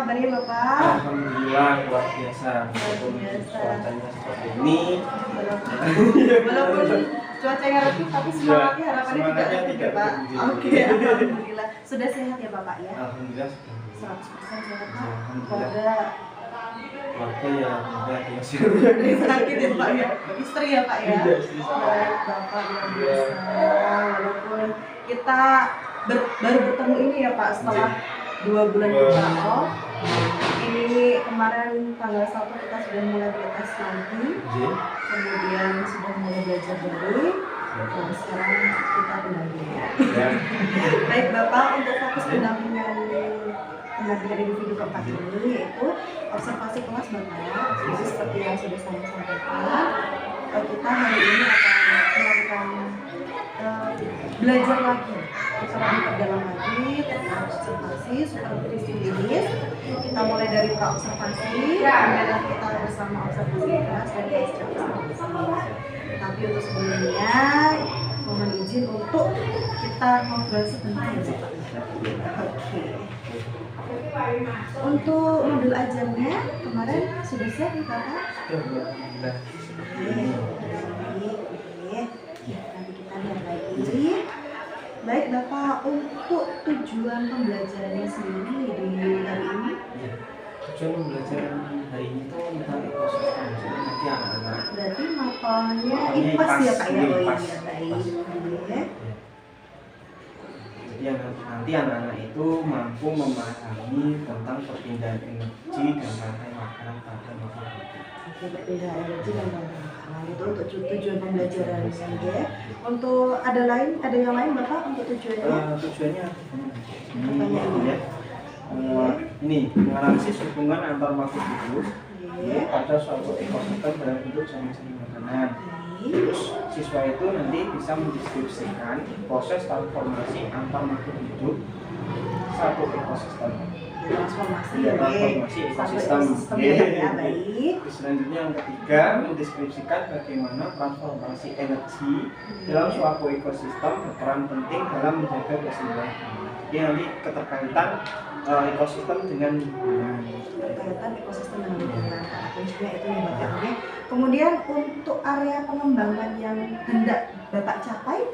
kabarnya Bapak? Alhamdulillah luar biasa. Cuacanya seperti ini. Walaupun cuacanya redup tapi semangatnya harapannya tidak Pak. Oke, alhamdulillah. Sudah sehat ya Bapak ya? Alhamdulillah 100% sehat Pak. Alhamdulillah. Keluarga ya enggak ya sih. Sakit ya Pak ya? Istri ya Pak ya? Iya, istri saya. Baik Bapak luar biasa. Walaupun kita baru bertemu ini ya Pak setelah 2 bulan kita off. Ini kemarin tanggal 1 kita sudah mulai belajar lagi. Kemudian sudah mulai belajar dari. Dan sekarang kita pendampingan. Baik Bapak, untuk fokus pendampingan individu keempat ini yaitu observasi kelas Bapak. Jadi seperti yang sudah saya sampaikan, kita hari ini akan melakukan belajar lagi, kita lebih perdalam lagi tentang observasi supervisi klinis. Kita mulai dari pra-observasi, kemudian kita bersama observasi kelas dan pasca observasi. Tapi untuk sebelumnya mohon izin untuk kita ngobrol sebentar ya Bapak. Oke. Untuk modul ajarnya kemarin sudah siap nih Bapak? Alhamdulillah. Oke. Nanti kita lihat lagi. Baik Bapak, untuk tujuan pembelajarannya sendiri di hari ini? Tujuan pembelajaran hari ini itu tentang ekosistem. Jadi nanti anak-anak. Berarti mapelnya IPAS ya Pak ya? Oh iya, baik. Jadi nanti anak-anak itu mampu memahami tentang perpindahan energi dan rantai makanan pada makhluk hidup. Oke, perpindahan energi dan rantai makanan itu untuk tujuan pembelajaran ya. Untuk ada yang lain Bapak untuk tujuannya? Tujuannya ini ya. Ini menganalisis hubungan antar makhluk hidup pada suatu ekosistem dalam bentuk saling makanan. Terus siswa itu nanti bisa mendeskripsikan proses transformasi antar makhluk hidup satu ekosistem. Transformasi ekosistem. Ya, baik. Selanjutnya yang ketiga mendeskripsikan bagaimana transformasi energi dalam suatu ekosistem berperan penting dalam menjaga keseimbangan. Jadi nanti keterkaitan ekosistem dengan lingkungan. Keterkaitan ekosistem dengan lingkungan. Kuncinya itu ya Bapak. Kemudian untuk area pengembangan yang hendak Bapak capai?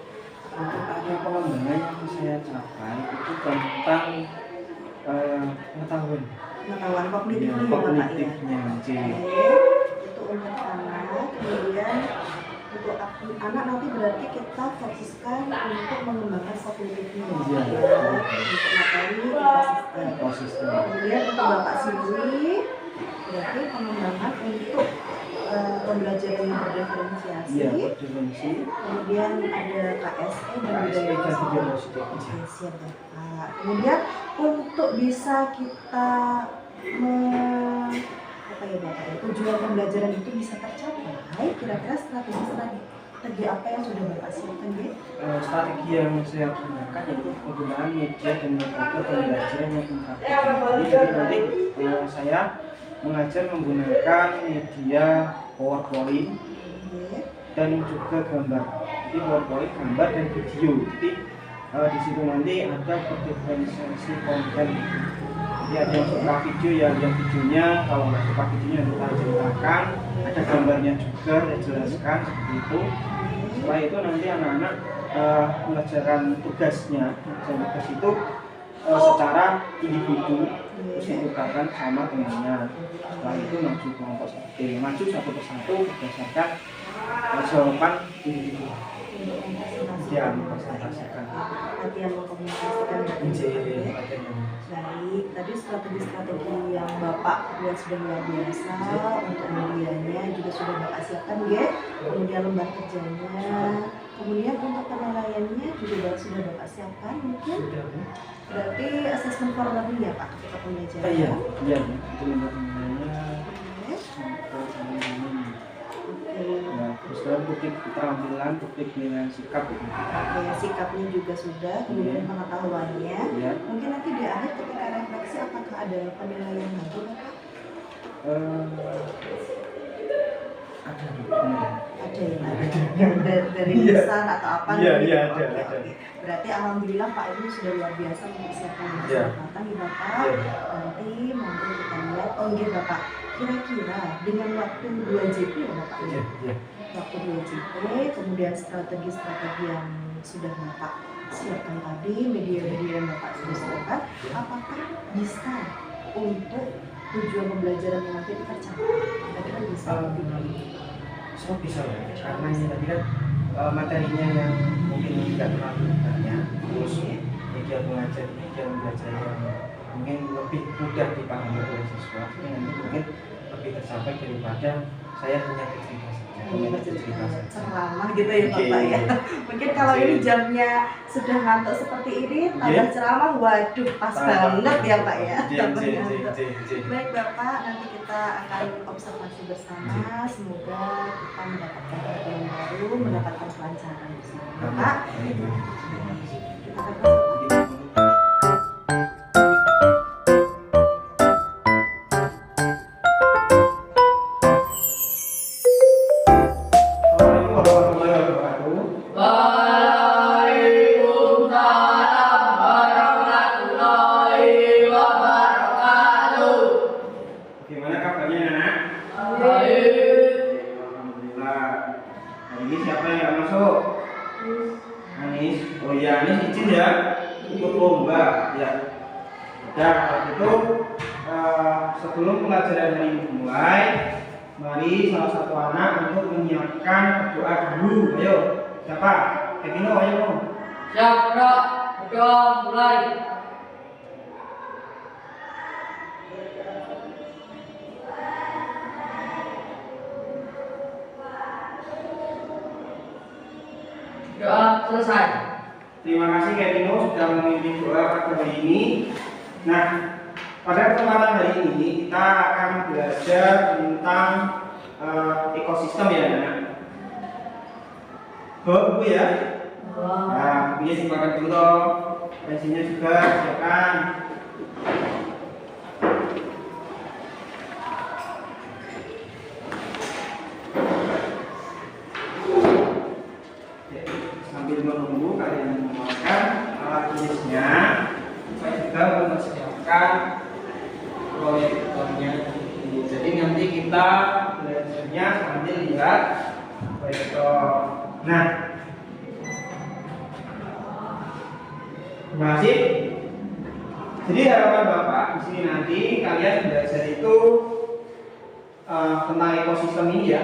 Untuk area pengembangan yang saya capai itu tentang pengetahuan kognitifnya kognitifnya. Itu untuk anak. Kemudian untuk anak nanti berarti kita fokuskan untuk mengembangkan kognitifnya. Untuk materi ekosistem. Kemudian untuk Bapak sendiri berarti pengembangan untuk pembelajaran yang berdiferensiasi. Kemudian ada KSE dan budaya. Siap Bapak. Kemudian untuk bisa kita tujuan pembelajaran itu bisa tercapai, kira-kira strategi apa yang sudah Bapak siapkan ya? Strategi yang saya gunakan yaitu penggunaan media dan metode pembelajaran yang interaktif. Jadi nanti saya mengajar menggunakan media PowerPoint dan juga gambar. Jadi PowerPoint, gambar dan video. Jadi di situ nanti ada diferensiasi konten. Jadi ada yang suka video ya lihat videonya, kalau nggak suka videonya kita ceritakan, ada gambarnya juga saya jelaskan seperti itu. Setelah itu nanti anak-anak mengerjakan tugasnya, tugas itu secara individu terus ditukarkan sama temannya. Setelah itu maju satu persatu berdasarkan jawaban individu. Latihan mengkomunikasikan. Baik, tadi strategi yang Bapak buat sudah luar biasa. Untuk medianya juga sudah Bapak siapkan ya. Kemudian lembar kerjanya. Kemudian untuk penilaiannya juga sudah Bapak siapkan mungkin. Berarti asesmen formalnya ya Pak ketika pembelajaran. Iya, itu lembar penilaiannya. Terus bukti keterampilan, bukti penilaian sikap. Sikapnya juga sudah, kemudian pengetahuannya. Mungkin nanti di akhir ketika refleksi apakah ada penilaian lagi Bapak? Ada dari lisan atau apa? Iya, ada. Berarti alhamdulillah Pak ini sudah luar biasa mempersiapkan kesempatan di Bapak. Nanti mungkin Oh iya Bapak, kira-kira dengan waktu 2 JP ya Bapak ya? Iya. Waktu 2 JP, kemudian strategi-strategi yang sudah Bapak siapkan tadi, media-media yang Bapak sudah siapkan, apakah bisa untuk tujuan pembelajaran yang nanti tercapai? Kira-kira bisa lebih Semua bisa ya, karena ini tadi kan materinya yang mungkin tidak terlalu banyak, terus media pengajar, media belajar yang mungkin lebih mudah dipahami oleh siswa, jadi nanti mungkin lebih tercapai daripada saya hanya bercerita saja, hanya bercerita saja. ceramah gitu ya Bapak ya. Mungkin kalau ini jamnya sudah ngantuk seperti ini, tambah ceramah, waduh pas banget ya Pak ya. Tambah ngantuk. Baik Bapak, nanti kita akan observasi bersama. Semoga kita mendapatkan pelajaran baru, mendapatkan kelancaran bersama Bapak. Kita akan Gimana kabarnya anak? Alhamdulillah. Hari ini siapa yang nggak masuk? Anis. Oh iya, Anis izin ya. Ikut lomba ya. Udah, kalau gitu sebelum pelajaran hari ini dimulai, mari salah satu anak untuk menyiapkan doa dulu. Ayo, siapa? Kevino, ayo. Siap, Bro. Doa mulai. Doa selesai. Terima kasih Kevino sudah memimpin doa pada hari ini. Nah, pada kesempatan hari ini kita akan belajar tentang ekosistem ya anak. Bawa buku ya. Nah, bukunya siapkan dulu toh. Pensilnya juga siapkan. Sambil menunggu kalian membawakan alat tulisnya, saya juga mempersiapkan proyektornya. Jadi nanti kita belajarnya sambil lihat proyektor. Nah, terima kasih. Jadi harapan Bapak di sini nanti kalian belajar itu tentang ekosistem ini ya.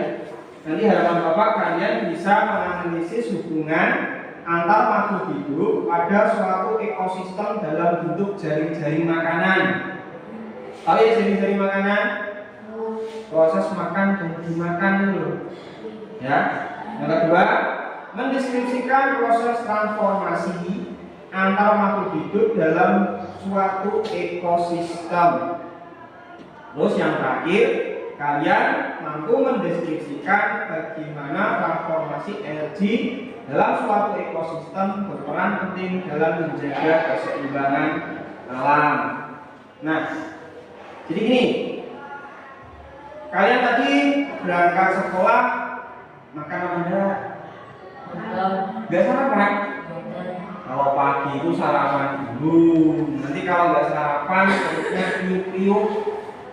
Nanti harapan Bapak kalian bisa menganalisis hubungan antar makhluk hidup pada suatu ekosistem dalam bentuk jaring-jaring makanan. Tahu ya jaring-jaring makanan? Proses makan dan dimakan dulu. Ya. Yang kedua, mendeskripsikan proses transformasi antar makhluk hidup dalam suatu ekosistem. Terus yang terakhir, kalian mampu mendeskripsikan bagaimana transformasi energi dalam suatu ekosistem berperan penting dalam menjaga keseimbangan alam. Nah, jadi gini, kalian tadi berangkat sekolah makan apa enggak? Enggak sarapan. Kalau pagi itu sarapan dulu. Nanti kalau nggak sarapan, perutnya kriuk-kriuk,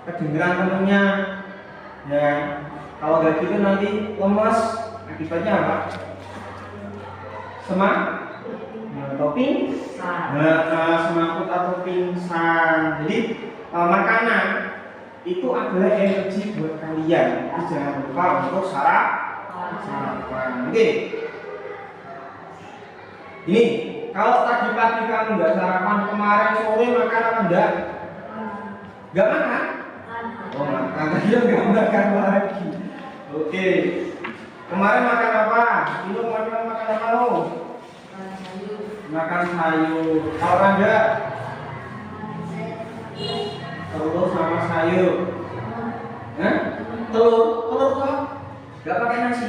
kedengeran temennya. Ya, kalau nggak gitu nanti lemas. Akibatnya apa? Semakut atau pingsan. Jadi makanan itu adalah energi buat kalian. Jadi jangan lupa untuk sarapan. Oke. Ini kalau tadi pagi kamu nggak sarapan, kemarin sore makan apa enggak? Nggak makan? Oh makan, tadi nggak makan lagi. Oke. Kemarin makan apa? Ini kemarin makan apa lo? Makan sayur. Olahraga? Telur sama sayur. Hah? Telur kok? Nggak pakai nasi?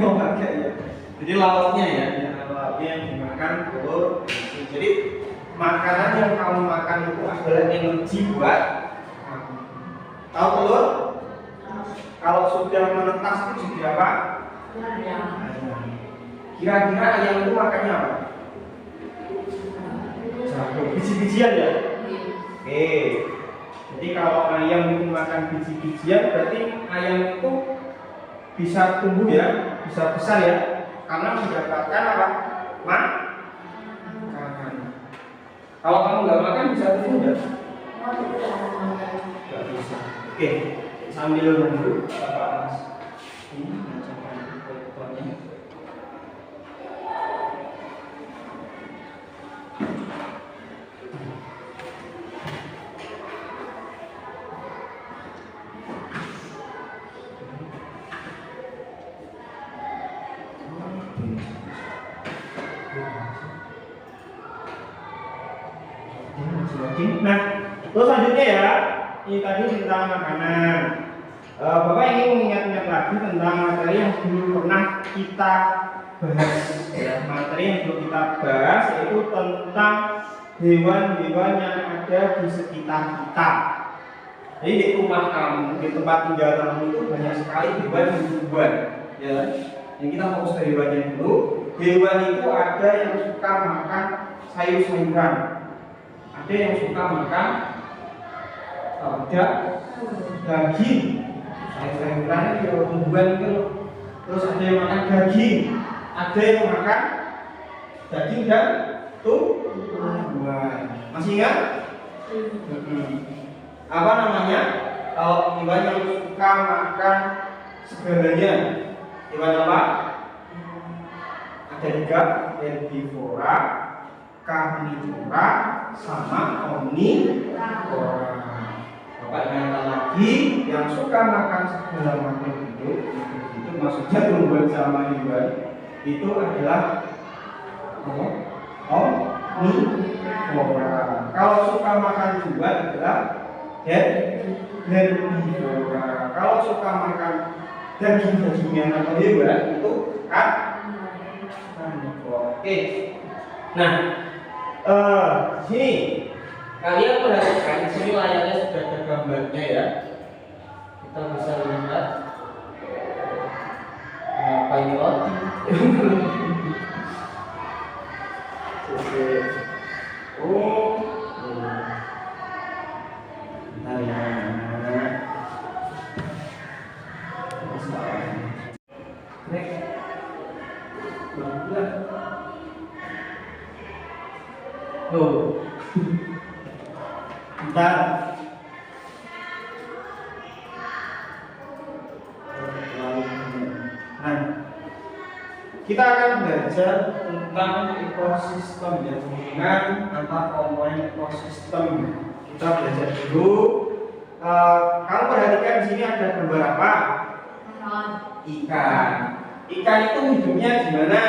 Oh pakai ya. Jadi lauknya ya, lauknya yang dimakan telur. Jadi makanan yang kamu makan itu adalah energi buat kamu. Tahu telur? Kalau sudah menetas itu jadi apa? Kira-kira ayam itu makannya apa? Jagung, biji-bijian ya? Oke. Jadi kalau ayam itu makan biji-bijian, berarti ayam itu bisa tumbuh ya, bisa besar ya, karena mendapatkan apa? Makanan. Kalau kamu nggak makan bisa tumbuh nggak? Nggak bisa. Oke, sambil nunggu Bapak Mas ini mencoba fotonya. Nah, terus selanjutnya ya, ini tadi tentang makanan. Bapak ingin mengingat-ingat lagi tentang materi yang dulu pernah kita bahas. Ya, materi yang dulu kita bahas yaitu tentang hewan-hewan yang ada di sekitar kita. Jadi di rumah kamu, di tempat tinggal kamu itu banyak sekali hewan-hewan. Ya, yang kita fokus ke hewannya dulu. Hewan itu ada yang suka makan sayur-sayuran. Ada yang suka makan daging, sayur-sayuran itu tumbuhan itu. Terus ada yang makan daging, ada yang makan daging dan tumbuhan. Masih ingat? Apa namanya? Kalau hewan yang suka makan segalanya, hewan apa? Ada 3, herbivora, karnivora, sama omnivora. Bapak ingatkan lagi, yang suka makan segala macam itu maksudnya tumbuhan sama hewan itu adalah omnivora. Kalau suka makan hewan adalah herbivora. Kalau suka makan daging-dagingan atau hewan itu karnivora. Oke. Nah, sini kalian perhatikan di sini layarnya sudah ada gambarnya ya. Kita bisa lihat apa ini roti. Oh, nah ya. Tuh. Bentar. Nah, kita akan belajar tentang ekosistem ya, hubungan antar komponen ekosistem. Kita belajar dulu. Kamu perhatikan di sini ada gambar apa? Ikan. Ikan itu hidupnya di mana?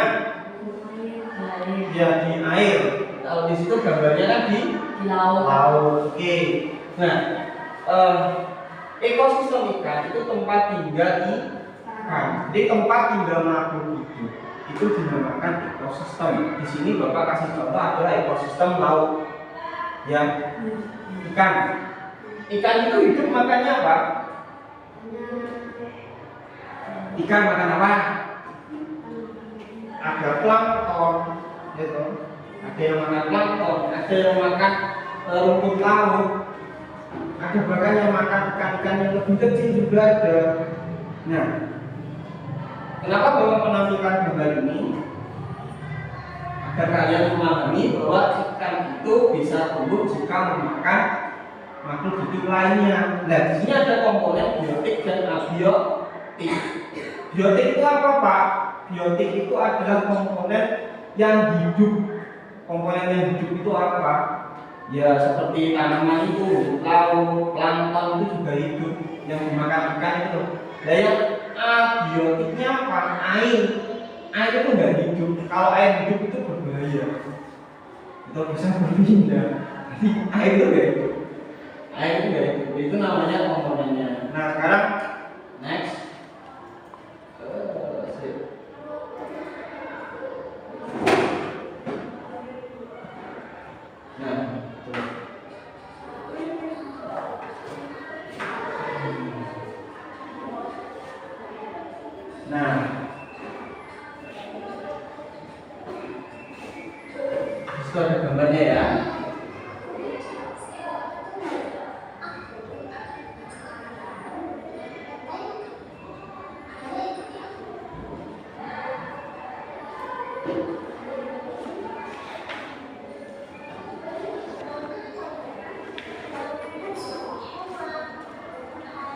Ya, di air. Kalau di situ gambarnya kan di laut. Oke. Nah, ekosistem ikan itu tempat tinggal ikan. Jadi tempat tinggal makhluk hidup itu dinamakan ekosistem. Di sini Bapak kasih contoh adalah ekosistem laut. Ya, ikan. Ikan itu hidup makannya apa? Ikan makan apa? Ada plankton, gitu. Ada yang makan plankton, ada yang makan rumput laut, ada bahkan yang makan ikan-ikan yang lebih kecil juga ada. Nah, kenapa Bapak menampilkan gambar ini? Agar kalian memahami bahwa ikan itu bisa tumbuh jika memakan makhluk hidup lainnya. Nah, di sini ada komponen biotik dan abiotik. Biotik itu apa, Pak? Biotik itu adalah komponen yang hidup. Komponen yang hidup itu apa? Ya seperti tanaman itu, laut, plankton itu juga hidup, yang dimakan ikan itu. Nah, yang abiotiknya apa? Air. Air itu nggak hidup. Kalau air hidup itu berbahaya. Itu bisa berpindah. Jadi air itu nggak hidup. Air itu nggak hidup. Itu namanya komponennya. Nah, sekarang next. Itu ada gambarnya ya.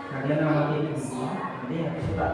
Kalian amati dulu, nanti habis itu tak.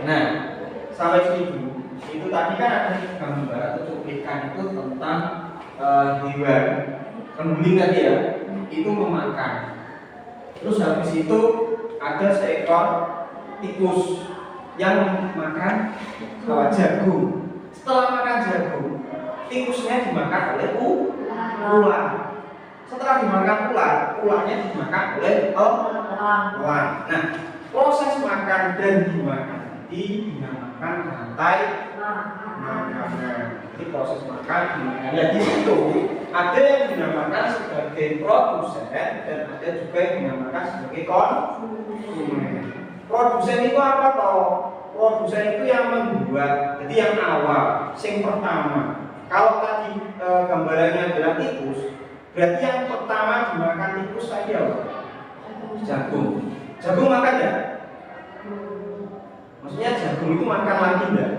Nah, sampai sini dulu. Itu tadi kan ada gambar atau cuplikan itu tentang hewan rembuling tadi ya, itu memakan. Terus habis itu ada seekor tikus yang makan jagung. Setelah makan jagung, tikusnya dimakan oleh ular. Setelah dimakan ular, ularnya dimakan oleh elang. Nah, proses makan dan dimakan dinamakan rantai makanan. Jadi proses makan dimakan. Ya di situ ada yang dinamakan sebagai produsen dan ada juga yang dinamakan sebagai konsumen. Produsen itu apa toh? Produsen itu yang membuat. Jadi yang awal, yang pertama. Kalau tadi gambarannya adalah tikus, berarti yang pertama dimakan tikus tadi apa? Jagung. Jagung makan ya? Maksudnya jagung itu makan lagi enggak?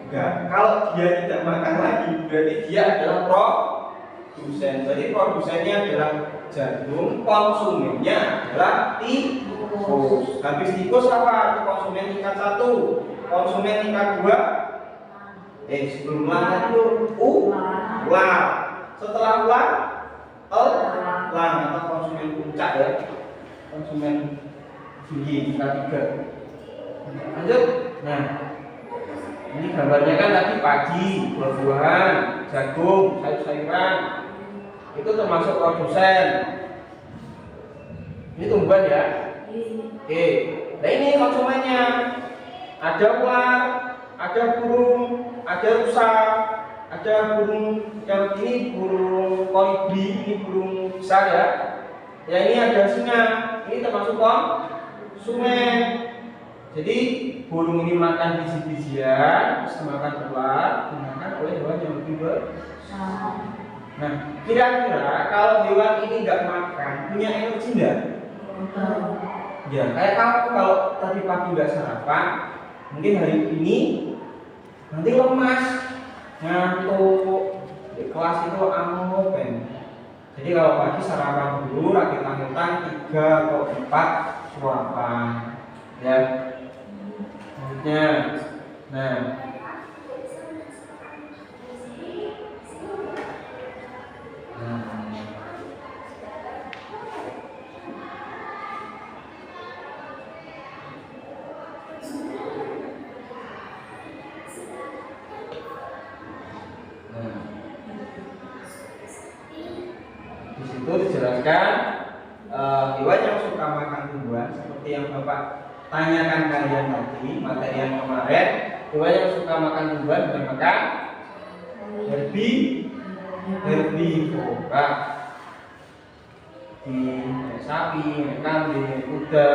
Enggak. Kalau dia tidak makan lagi, berarti dia adalah produsen. Jadi produsennya adalah jagung, konsumennya adalah tikus. Habis tikus apa? Itu konsumen tingkat 1. Konsumen tingkat 2. Sebelum ular itu ular. Setelah ular, elang atau konsumen puncak ya. Konsumen tinggi tingkat 3. Lanjut. Nah, ini gambarnya kan tadi padi, buah-buahan, jagung, sayur-sayuran. Itu termasuk produsen. Ini tumbuhan ya. Oke. Nah ini konsumennya. Ada ular, ada burung, ada rusa, ada burung yang ini burung kolibri, ini burung besar ya. Ya ini ada singa. Ini termasuk konsumen. Jadi burung ini makan biji-bijian, bisa makan ular, dimakan oleh hewan yang lebih besar. Nah, kira-kira kalau hewan ini nggak makan, punya energi nggak? Ya, kayak kamu kalau tadi pagi nggak sarapan, mungkin hari ini nanti lemas, ngantuk, di kelas itu amopen. Jadi kalau pagi sarapan dulu, rakit-rakitan 3 atau 4 suapan, ya. Nah, di situ dijelaskan hewan yang suka makan tumbuhan seperti yang Bapak tanyakan kalian tadi, materi yang kemarin. Hewan yang suka makan tumbuhan dinamakan herbivora. Di sapi, kambing, kuda.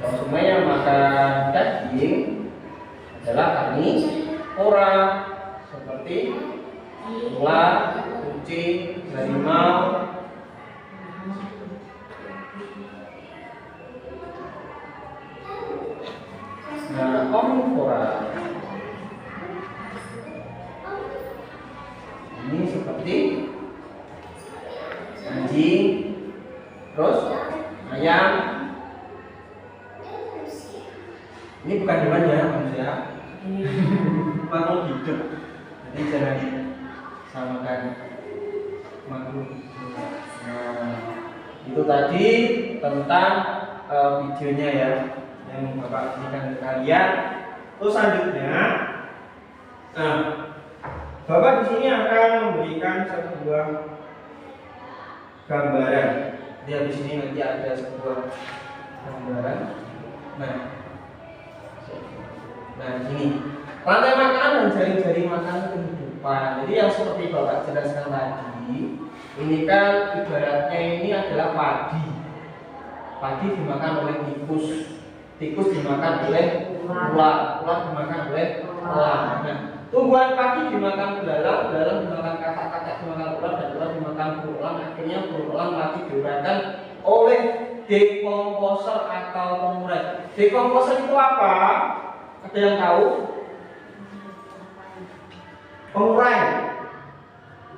Konsumen yang makan daging adalah karnivora seperti ular, kucing, harimau. Nah, omnivora ini seperti anjing, terus ayam. Ini bukan hewan ya, manusia. Makhluk hidup. Jadi jangan samakan makhluk hidup. Nah, itu tadi tentang videonya ya, yang Bapak berikan ke kalian. Terus selanjutnya, nah, Bapak di sini akan memberikan sebuah gambaran Jadi habis ini nanti ada sebuah gambaran. Nah ini rantai makanan dan jaring-jaring makanan kehidupan. Jadi yang seperti Bapak jelaskan tadi, ini kan ibaratnya ini adalah padi. Padi dimakan oleh tikus, tikus dimakan oleh ular, ular dimakan oleh elang. Nah, tumbuhan padi dimakan belalang, belalang dimakan katak-katak dimakan ular, dan ular dimakan berulang. Akhirnya berulang mati diuraikan oleh dekomposer atau pengurai. Dekomposer itu apa? Ada yang tahu? Pengurai.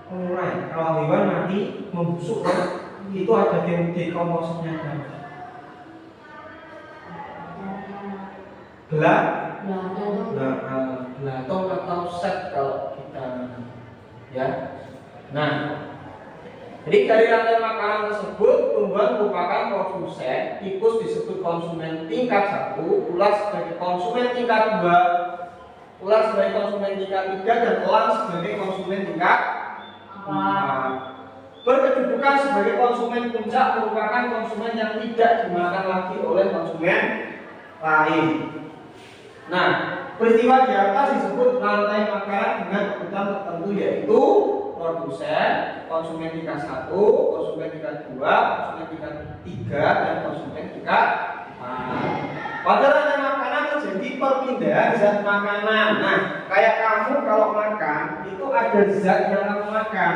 Pengurai. Kalau hewan mati membusuk, itu ada dekomposernya. Belatong atau set kalau kita ya. Nah, jadi dari rantai makanan tersebut tumbuhan merupakan produsen, tikus disebut konsumen tingkat 1, ular sebagai konsumen tingkat 2, ular sebagai konsumen tingkat 3, dan elang sebagai konsumen tingkat 4. Berkedudukan sebagai konsumen puncak merupakan konsumen yang tidak dimakan lagi oleh konsumen lain. Nah, peristiwa di atas disebut rantai makanan dengan urutan tertentu, yaitu produsen, konsumen tingkat 1, konsumen tingkat 2, konsumen tingkat 3, dan konsumen tingkat 4. Pada rantai makanan terjadi perpindahan zat makanan. Nah, kayak kamu kalau makan itu ada zat yang kamu makan,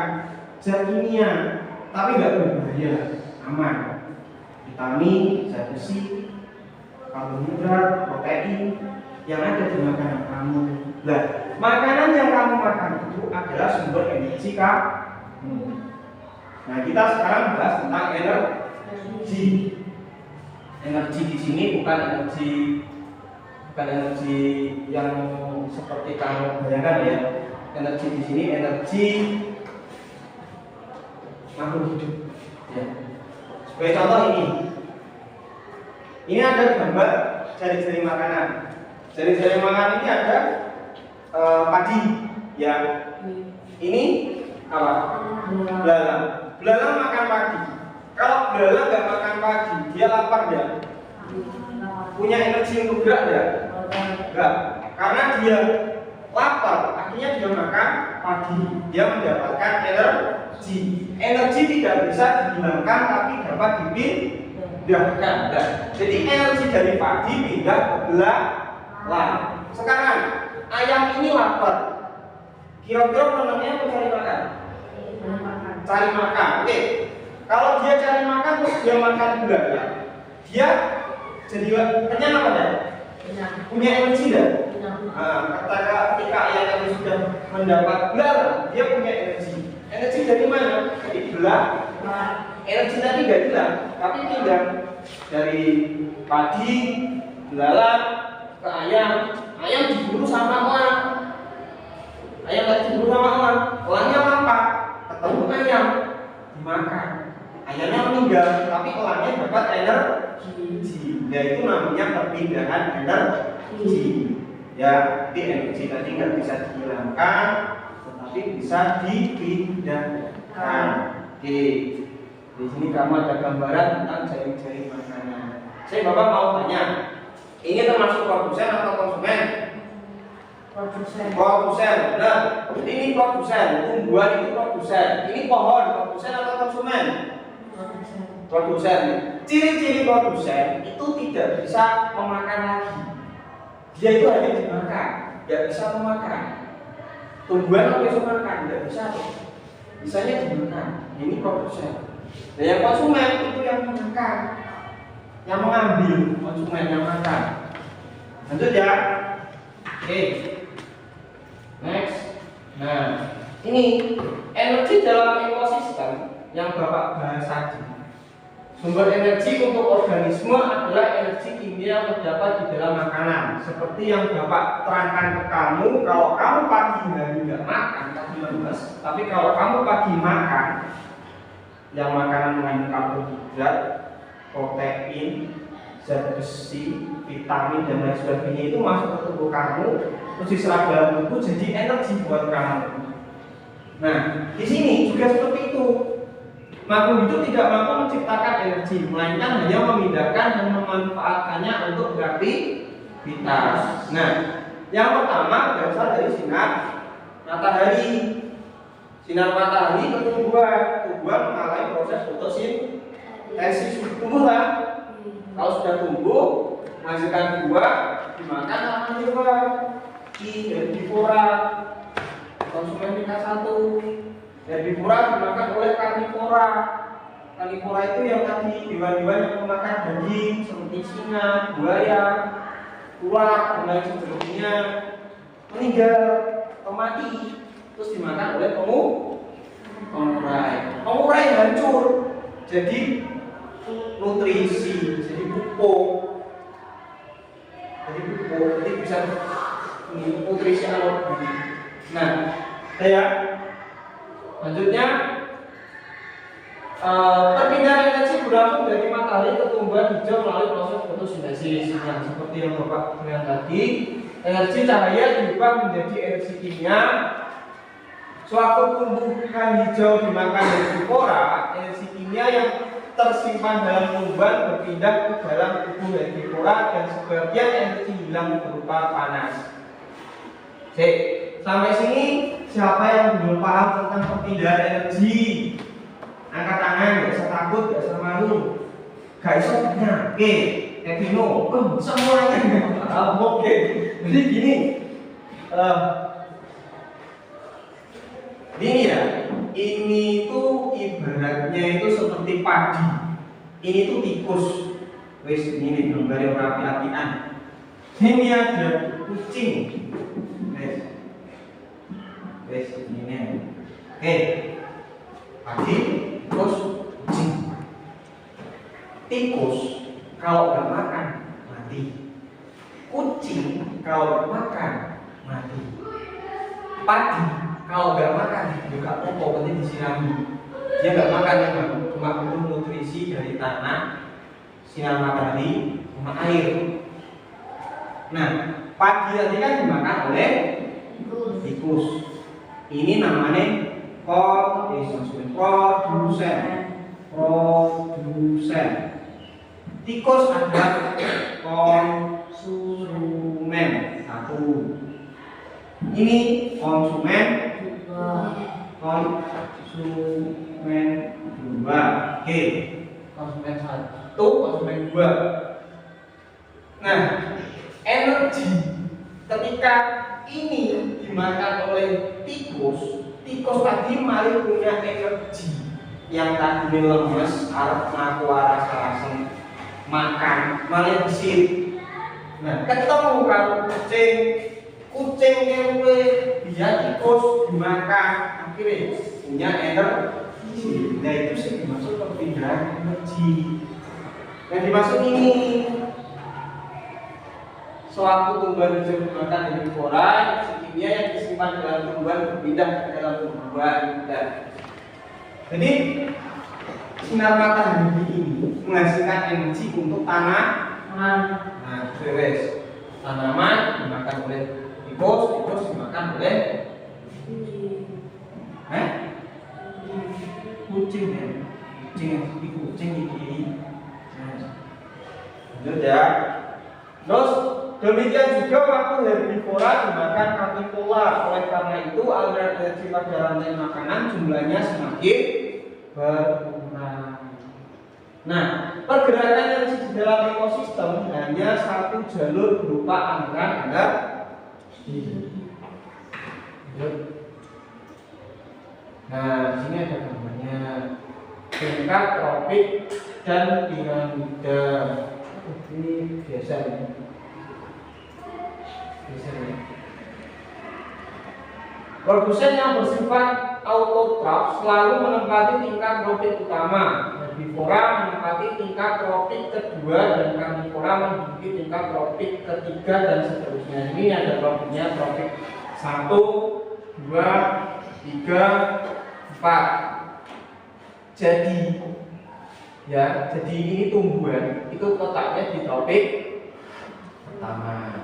zat kimia, tapi nggak berbahaya, aman. Vitamin, zat besi, karbohidrat, protein yang ada di makanan kamu. Nah, makanan yang kamu makan itu adalah sumber energi kamu. Nah, kita sekarang bahas tentang energi. Energi di sini bukan energi yang seperti kamu bayangkan ya. Energi di sini energi makhluk hidup. Ya. Sebagai contoh ini ada gambar jari-jari makanan. Jari-jari makanan ini ada padi, ya. Ini apa? Belalang. Belalang makan padi. Kalau belalang nggak makan padi, dia lapar ya? Punya energi untuk gerak ya? Enggak. Karena dia lapar, akhirnya dia makan padi. Dia mendapatkan energi. Energi tidak bisa dihilangkan, tapi dapat dipindahkan. Nah, jadi energi dari padi pindah ke belalang. Sekarang ayam ini lapar. Kira-kira menurutnya mencari makan? Cari makan. Oke. Kalau dia cari makan terus dia makan belalang, dia jadi kenyang apa enggak? Punya energi enggak? Ketika ayam tadi sudah mendapat belalang, dia punya energi. Energi dari mana? Dari belalang. Energi tadi nggak hilang, tapi pindah dari padi, belalang ke ayam. Ayam diburu sama elang. Ayam tadi diburu sama elang. Elangnya lapar, ketemu ayam, dimakan. Ayamnya meninggal, tapi elangnya dapat energi. Yaitu namanya perpindahan energi. Ya, jadi energi tadi nggak bisa dihilangkan, tetapi bisa dipindahkan. Oke. Di sini kamu ada gambaran tentang jari-jari makanan. Saya Bapak mau tanya, ini termasuk produsen atau konsumen? Produsen. Nah, ini produsen. Tumbuhan itu produsen. Ini pohon produsen atau konsumen? Produsen. Ciri-ciri produsen itu tidak bisa memakan lagi. Dia itu hanya dimakan, tidak bisa memakan. Tumbuhan apa bisa makan? Tidak bisa. Bisanya dimakan. Ini produsen. Nah, yang konsumen itu yang memakan, yang mengambil, konsumen yang makan. Lanjut ya. Oke. Next. Nah, ini energi dalam ekosistem yang Bapak bahas tadi. Sumber energi untuk organisme adalah energi kimia yang terdapat di dalam makanan. Seperti yang Bapak terangkan ke kamu, kalau kamu pagi hari nggak makan, tadi lemes. Tapi kalau kamu pagi makan, yang makanan mengandung karbohidrat, protein, zat besi, vitamin dan lain sebagainya itu masuk ke tubuh kamu, terus diserap dalam tubuh jadi energi buat kamu. Nah, di sini juga seperti itu. Makhluk hidup tidak mampu menciptakan energi, melainkan hanya memindahkan dan memanfaatkannya untuk beraktivitas. Nah, yang pertama berasal dari sinar matahari. Sinar matahari ke tumbuhan mengalami proses fotosintesis, tumbuhlah. Kalau sudah tumbuh, menghasilkan buah, dimakan karnivora, herbivora, konsumen tingkat 1. Herbivora dimakan oleh karnivora. Karnivora itu yang tadi hewan-hewan yang memakan daging seperti singa, buaya, ular, dan lain sebagainya meninggal atau mati, terus dimakan oleh pengurai. Pengurai hancur, jadi nutrisi, jadi pupuk, jadi bisa nutrisi anorganik. Nah, selanjutnya perpindahan energi berlangsung dari matahari ke tumbuhan hijau melalui proses fotosintesis. Nah, seperti yang Bapak lihat tadi, energi cahaya diubah menjadi energi kimia. Sewaktu tumbuhan hijau dimakan herbivora, energi kimia yang tersimpan dalam tumbuhan berpindah ke dalam tubuh herbivora dan sebagian energi hilang berupa panas. Sampai sini siapa yang belum paham tentang perpindahan energi? Angkat tangan, gak usah takut, gak usah malu. Gak usah tanya, oke, Evino, semuanya oke. Jadi gini, ini ya, ini tuh ibaratnya itu seperti padi. Ini tuh tikus. Wes ini gambar yang rapi-rapian. Ini ada kucing. Wes ini. Oke. Padi, terus kucing. Tikus kalau nggak makan mati. Kucing kalau nggak makan mati. Padi kalau nggak makan juga pokok penting disirami. Dia nggak makan ya, cuma butuh nutrisi dari tanah, sinar matahari, sama air. Nah, padi tadi kan dimakan oleh tikus. Ini namanya produsen. Tikus adalah konsumen. Satu. Ini konsumen dua. Oke. Konsumen 1, konsumen 2. Nah, energi ketika ini dimakan oleh tikus tadi malah punya energi yang tadi lemes, arep ngaku rasa makan, malah besir. Nah, ketemu kalau kucingnya dia tikus dimakan, akhirnya punya energi. Nah, itu sih dimaksud perpindahan energi. Yang dimaksud ini sewaktu tumbuhan hijau dimakan herbivora, kimia yang disimpan dalam tumbuhan berpindah ke dalam tumbuhan. Jadi sinar matahari ini menghasilkan energi untuk tanaman. Nah, beres. Tanaman dimakan oleh tikus dimakan oleh kucing ya. Kucing ini. Lanjut ya. Terus demikian juga waktu herbivora dimakan karnivora. Oleh karena itu aliran energi pada rantai makanan jumlahnya semakin berkurang. Nah, pergerakan energi di dalam ekosistem hanya satu jalur berupa aliran energi. Nah, di sini ada gambarnya tingkat tropik dan piramida. Ini biasa ya. Produsen yang bersifat autotrof selalu menempati tingkat tropik utama. Herbivora menempati tingkat tropik kedua dan karnivora menduduki tingkat tropik ketiga dan seterusnya. Ini ada tropiknya, tropik 1, 2, 3, 4. Jadi ini tumbuhan itu letaknya di tropik pertama.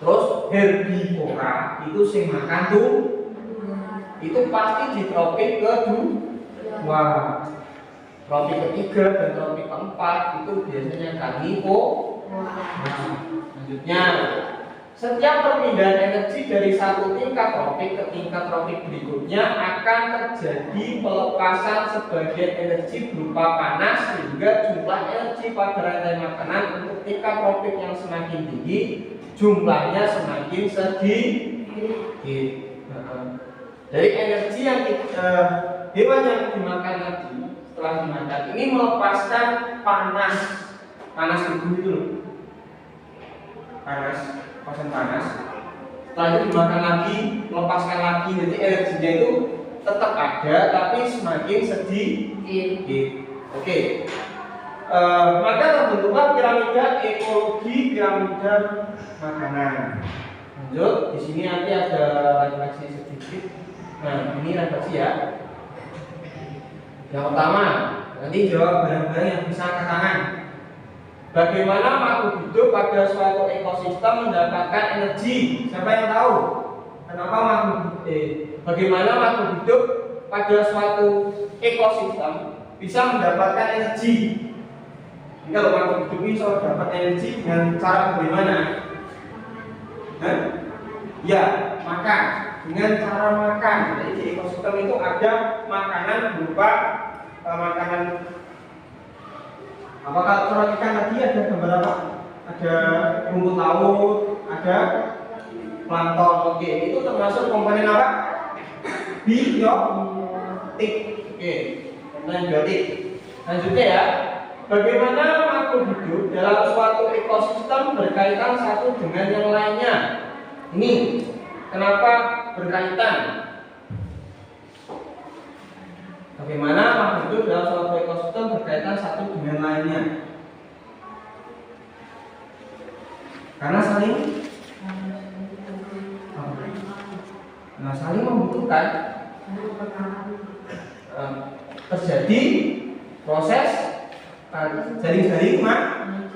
Terus herbivora itu sing makan tuh itu pasti di tropik kedua. tropik ketiga dan tropik keempat itu biasanya kali O. Nah, selanjutnya, setiap perpindahan energi dari satu tingkat tropik ke tingkat tropik berikutnya akan terjadi pelepasan sebagian energi berupa panas sehingga jumlah energi pada rantai makanan untuk tingkat tropik yang semakin tinggi jumlahnya semakin sedikit. Dari energi yang hewan yang dimakan tadi setelah dimakan ini melepaskan panas tubuh itu loh, panas. Setelah itu dimakan lagi, melepaskan lagi, jadi energinya itu tetap ada tapi semakin sedikit. Oke. Maka terbentuklah piramida ekologi, piramida makanan. Lanjut, di sini nanti ada refleksi sedikit. Nah, ini refleksi ya. Yang pertama, nanti jawab barang-barang yang bisa angkat tangan. Bagaimana makhluk hidup pada suatu ekosistem mendapatkan energi? Siapa yang tahu? Kenapa bagaimana makhluk hidup pada suatu ekosistem bisa mendapatkan energi? Kalau makhluk hidup bisa dapat energi dengan cara bagaimana? Ya, makan. Dengan cara makan. Jadi di ekosistem itu ada makanan berupa makanan. Apakah kalau ikan tadi ada gambar apa? Ada rumput laut, ada plankton. Oke, itu termasuk komponen apa? Biotik. Oke, komponen biotik. Lanjutnya ya. Bagaimana makhluk hidup dalam suatu ekosistem berkaitan satu dengan yang lainnya? Ini kenapa berkaitan? Bagaimana makhluk hidup dalam suatu ekosistem berkaitan satu dengan lainnya? Karena saling membutuhkan. Terjadi proses jaring-jaring makanan.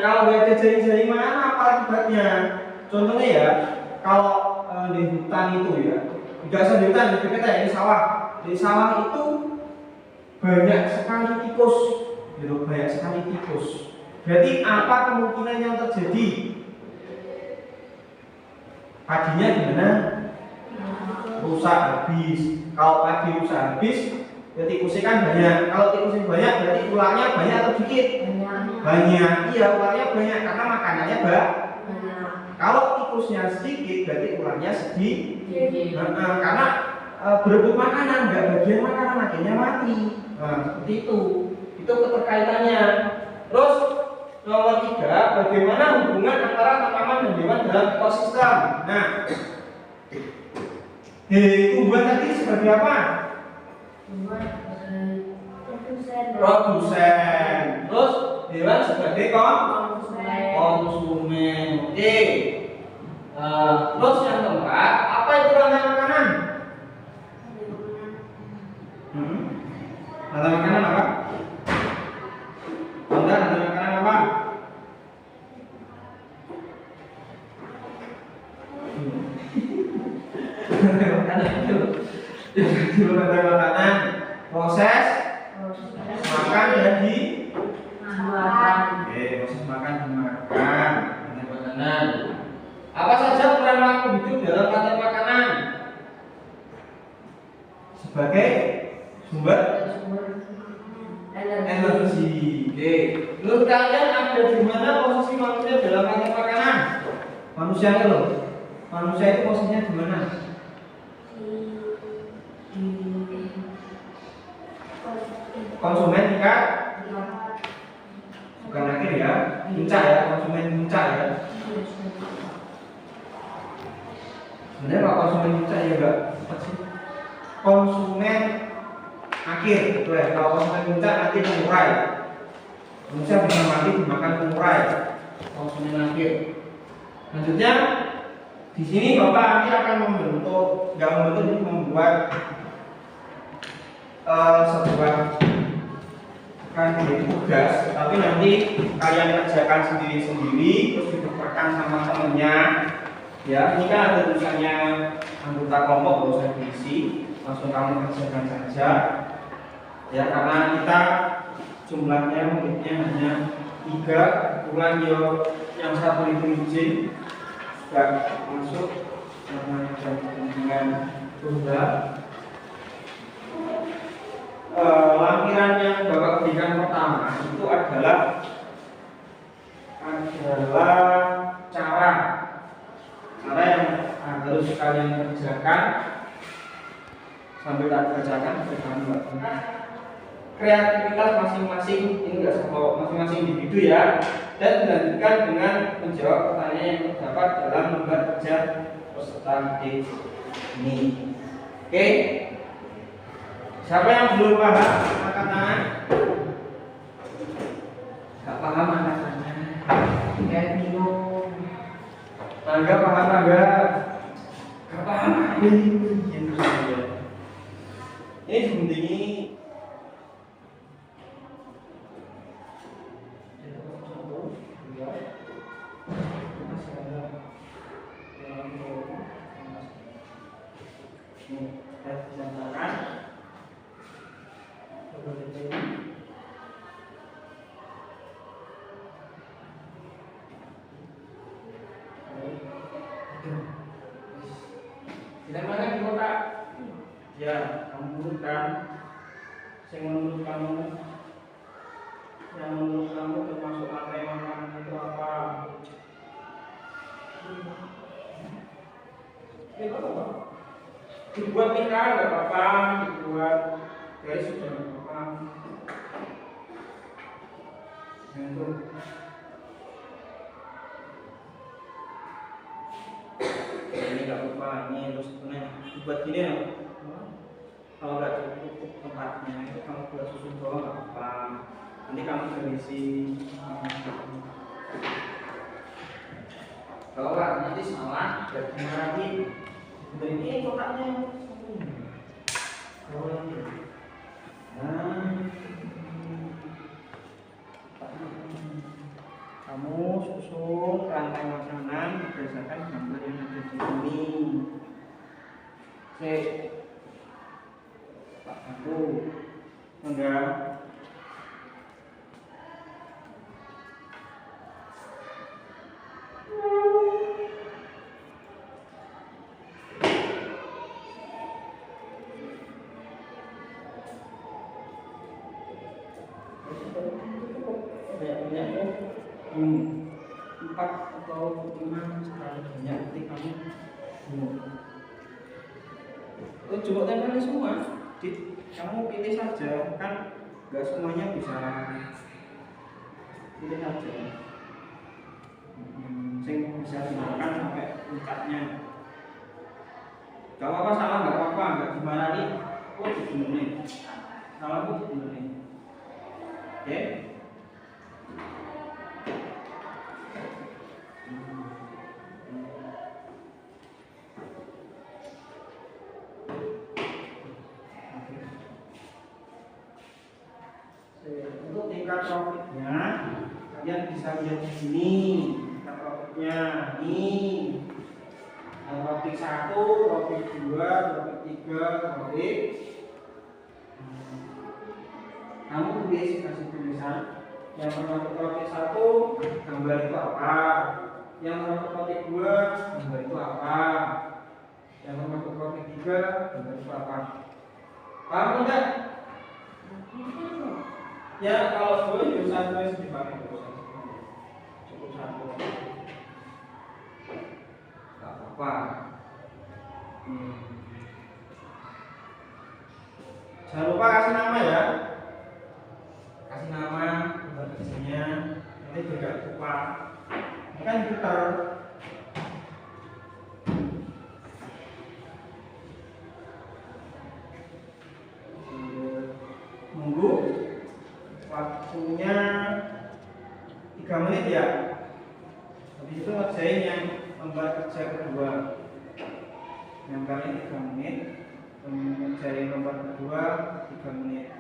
Kalau nggak ada jaring-jaring makanan, apa akibatnya? Contohnya ya, kalau di hutan itu ya, tidak usah di hutan, di kita ya, di sawah. Di sawah itu banyak sekali tikus, gitu, banyak sekali tikus. Berarti apa kemungkinan yang terjadi? Padinya gimana? Rusak habis. Kalau padi rusak habis, ya tikusnya kan banyak. Kalau tikusnya banyak, berarti ularnya banyak atau sedikit? Banyak. Iya, ularnya banyak karena makanannya banyak. Kalau tikusnya sedikit, berarti ularnya sedikit. Karena berebut makanan, nggak bagian makanan, akhirnya mati. Seperti itu. Itu keterkaitannya. Terus nomor 3, bagaimana hubungan antara tanaman dan hewan dalam ekosistem? Nah, tumbuhan tadi sebagai apa? Produsen. Terus hewan sebagai konsumen. Oke. Terus yang keempat, apa itu rantai makanan? Rantai makanan apa? Rantai makanan apa? Rantai makanan proses makan dan dimakan. Oke, proses makan dan dimakan. Rantai makanan. Apa saja peran makhluk hidup dalam rantai makanan? Sebagai sumber energi. Oke. Menurut kalian ada di mana posisi manusia dalam rantai makanan? Manusia itu loh. Manusia itu posisinya di mana? Konsumen tingkat bukan akhir ya, puncak ya, konsumen puncak ya. Sebenarnya kalau konsumen puncak ya enggak konsumen akhir, betul ya. Kalau konsumen puncak nanti pengurai. Manusia bisa mati dimakan pengurai. Konsumen akhir. Selanjutnya di sini Bapak nanti akan membuat sebuah kan menjadi tugas, tapi nanti kalian kerjakan sendiri-sendiri, terus ditukarkan sama temennya. Ya, ini kan ada tulisannya anggota kelompok, gak usah diisi, langsung kamu kerjakan saja. Ya karena kita jumlahnya muridnya hanya 3, kebetulan yang satu itu izin nggak masuk karena ada kepentingan tunda. Lampiran yang Bapak berikan pertama itu adalah cara yang harus kalian kerjakan sambil tak kerjakan kreativitas masing-masing, ini enggak sama masing-masing individu ya, dan dilanjutkan dengan menjawab pertanyaan yang terdapat dalam lembar kerja peserta didik ini. Oke, siapa yang belum paham angkat tangan? Gak paham angkat tangan. Kayak minum. Tangga paham tangga? Gak paham. Ini saja. Ini diguntingi. Tidak mana di kota? Ya, kamu urutkan. Yang menurut kamu termasuk lantai makanan itu apa? Itu apa? Dibuat tingkat nggak apa-apa, dibuat garis juga nggak apa-apa. Itu ini nggak apa-apa, ini terus dibuat gini ya. Kalau nggak cukup tempatnya itu kamu buat susun bawah nggak apa-apa. Nanti kamu berisi. Kalau nggak nanti salah, jadi lagi. Ini kotaknya. Kamu susun rantai makanan berdasarkan gambar yang ada di sini. Aku enggak. Empat atau 5 sekali banyak nanti kamu coba tempelin semua. Kamu pilih saja, kan nggak semuanya bisa. Pilih saja sing bisa dimakan sampai puncaknya. Gak apa-apa, salah nggak apa-apa, nggak dimarahi. Oh dibenerin, salah aku dibenerin. Oke. Untuk tingkat profitnya kalian bisa lihat di sini. Tingkat profitnya ini profit 1, profit 2, profit 3, profit. Kamu kasih tulisan yang termasuk profit 1 gambar itu apa, yang termasuk profit 2 gambar itu apa, yang termasuk profit 3 gambar itu apa. Paham tidak? Ya kalau boleh bisa tulis dipakai terus. Cukup 1. Gak apa-apa. Jangan lupa kasih nama ya. Kasih nama, gambar kerjanya. Nanti juga lupa. Ini kan putar. Nunggu. Waktunya 3 menit ya. Habis itu ngerjain yang lembar kerja kedua. Yang kali 3 menit. Ngerjain lembar kedua 3 menit.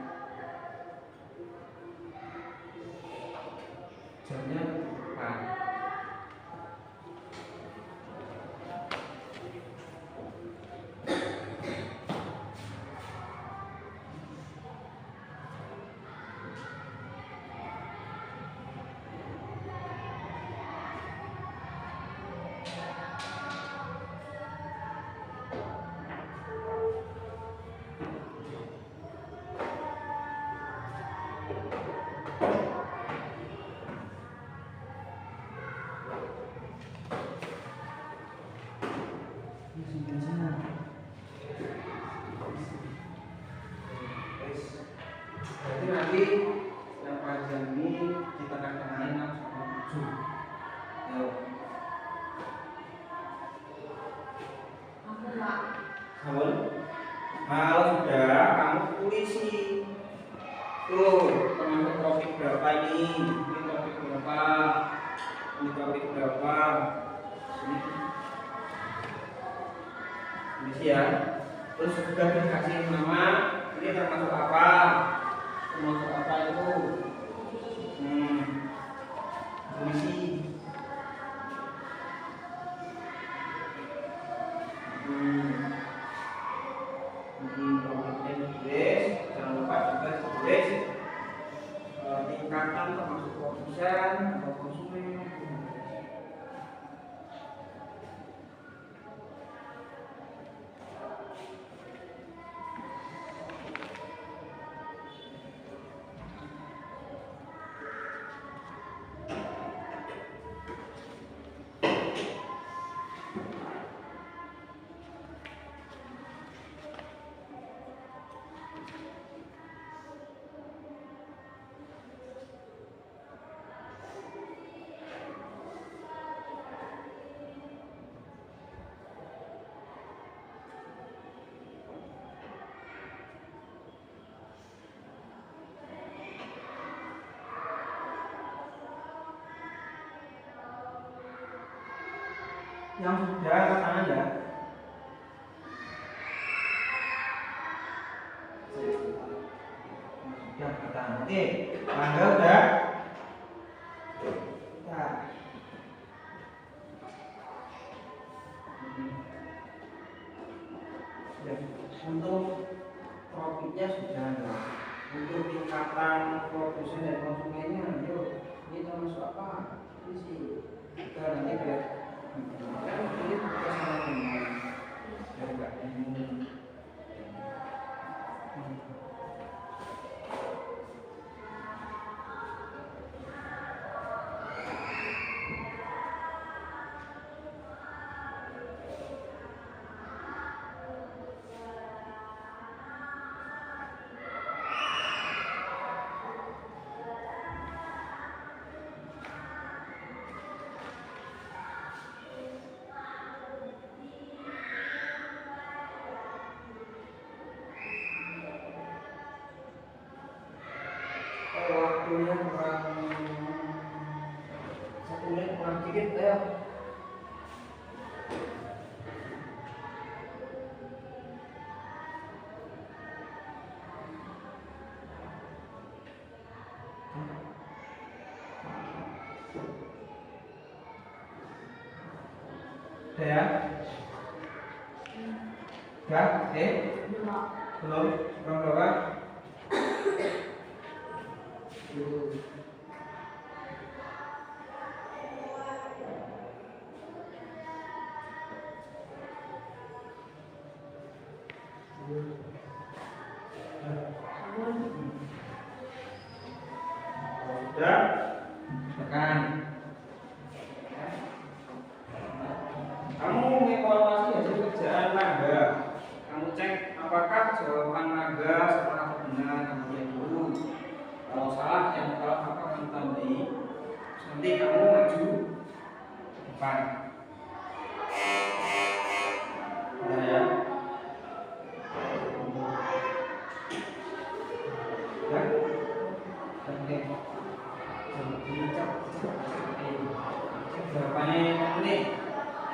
Jamnya tepat. Namun, kalau sudah kamu tulisi. Tuh, termasuk topik berapa ini topik berapa, ini topik berapa. Tulisi ya. Terus sudah dikasih nama, ini termasuk apa? Termasuk apa itu? Tulisi. Topiknya ditulis, jangan lupa juga ditulis tingkatan termasuk produsen atau konsumen. Yang sudah angkat tangan ya. Sudah angkat tangan. Oke, tanggal udah. Nah. Ya, untuk topiknya sudah ada. Untuk tingkatan produsen dan konsumennya, yuk ini termasuk apa? Ini sih kita nanti biar ini kita sama dengan biar nggak bingung. Waktunya kurang 1 menit kurang dikit ya. Udah ya? Udah? Oke? Belum? Kurang berapa? Sudah? Tekan. Kamu mengevaluasi hasil kerjaan naga. Kamu cek apakah jawaban naga setelah benar kamu cek dulu. Kalau salah, yang salah apa kamu tandai. Nanti kamu maju ke depan. Udah ya? Ya? Oke. Jawabannya ini.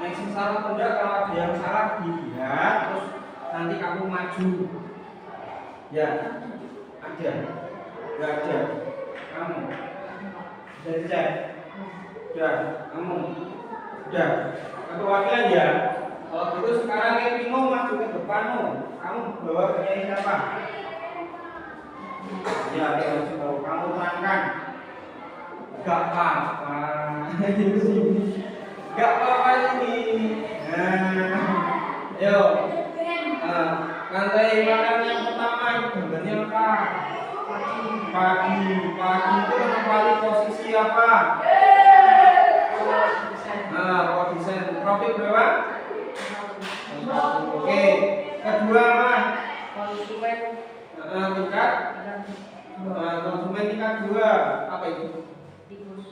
Yang salah atau enggak, kalau ada yang salah dilihat, terus nanti kamu maju. Ya, ada. Enggak ada. Kamu sudah dicek. Sudah, kamu sudah. Kewakilan ya. Kalau gitu sekarang Epino maju ke depan. Kamu bawa penyanyi siapa? Ya, kalau kamu terangkan. Gak apa-apa. Gak apa-apa ini. Ayo. Lantai makan yang pertama itu gambarnya apa? Pagi. Pagi itu menempati posisi apa? Produsen. Profit berapa? Oke. Kedua apa? konsumen Tingkat konsumen tingkat 2. Apa itu?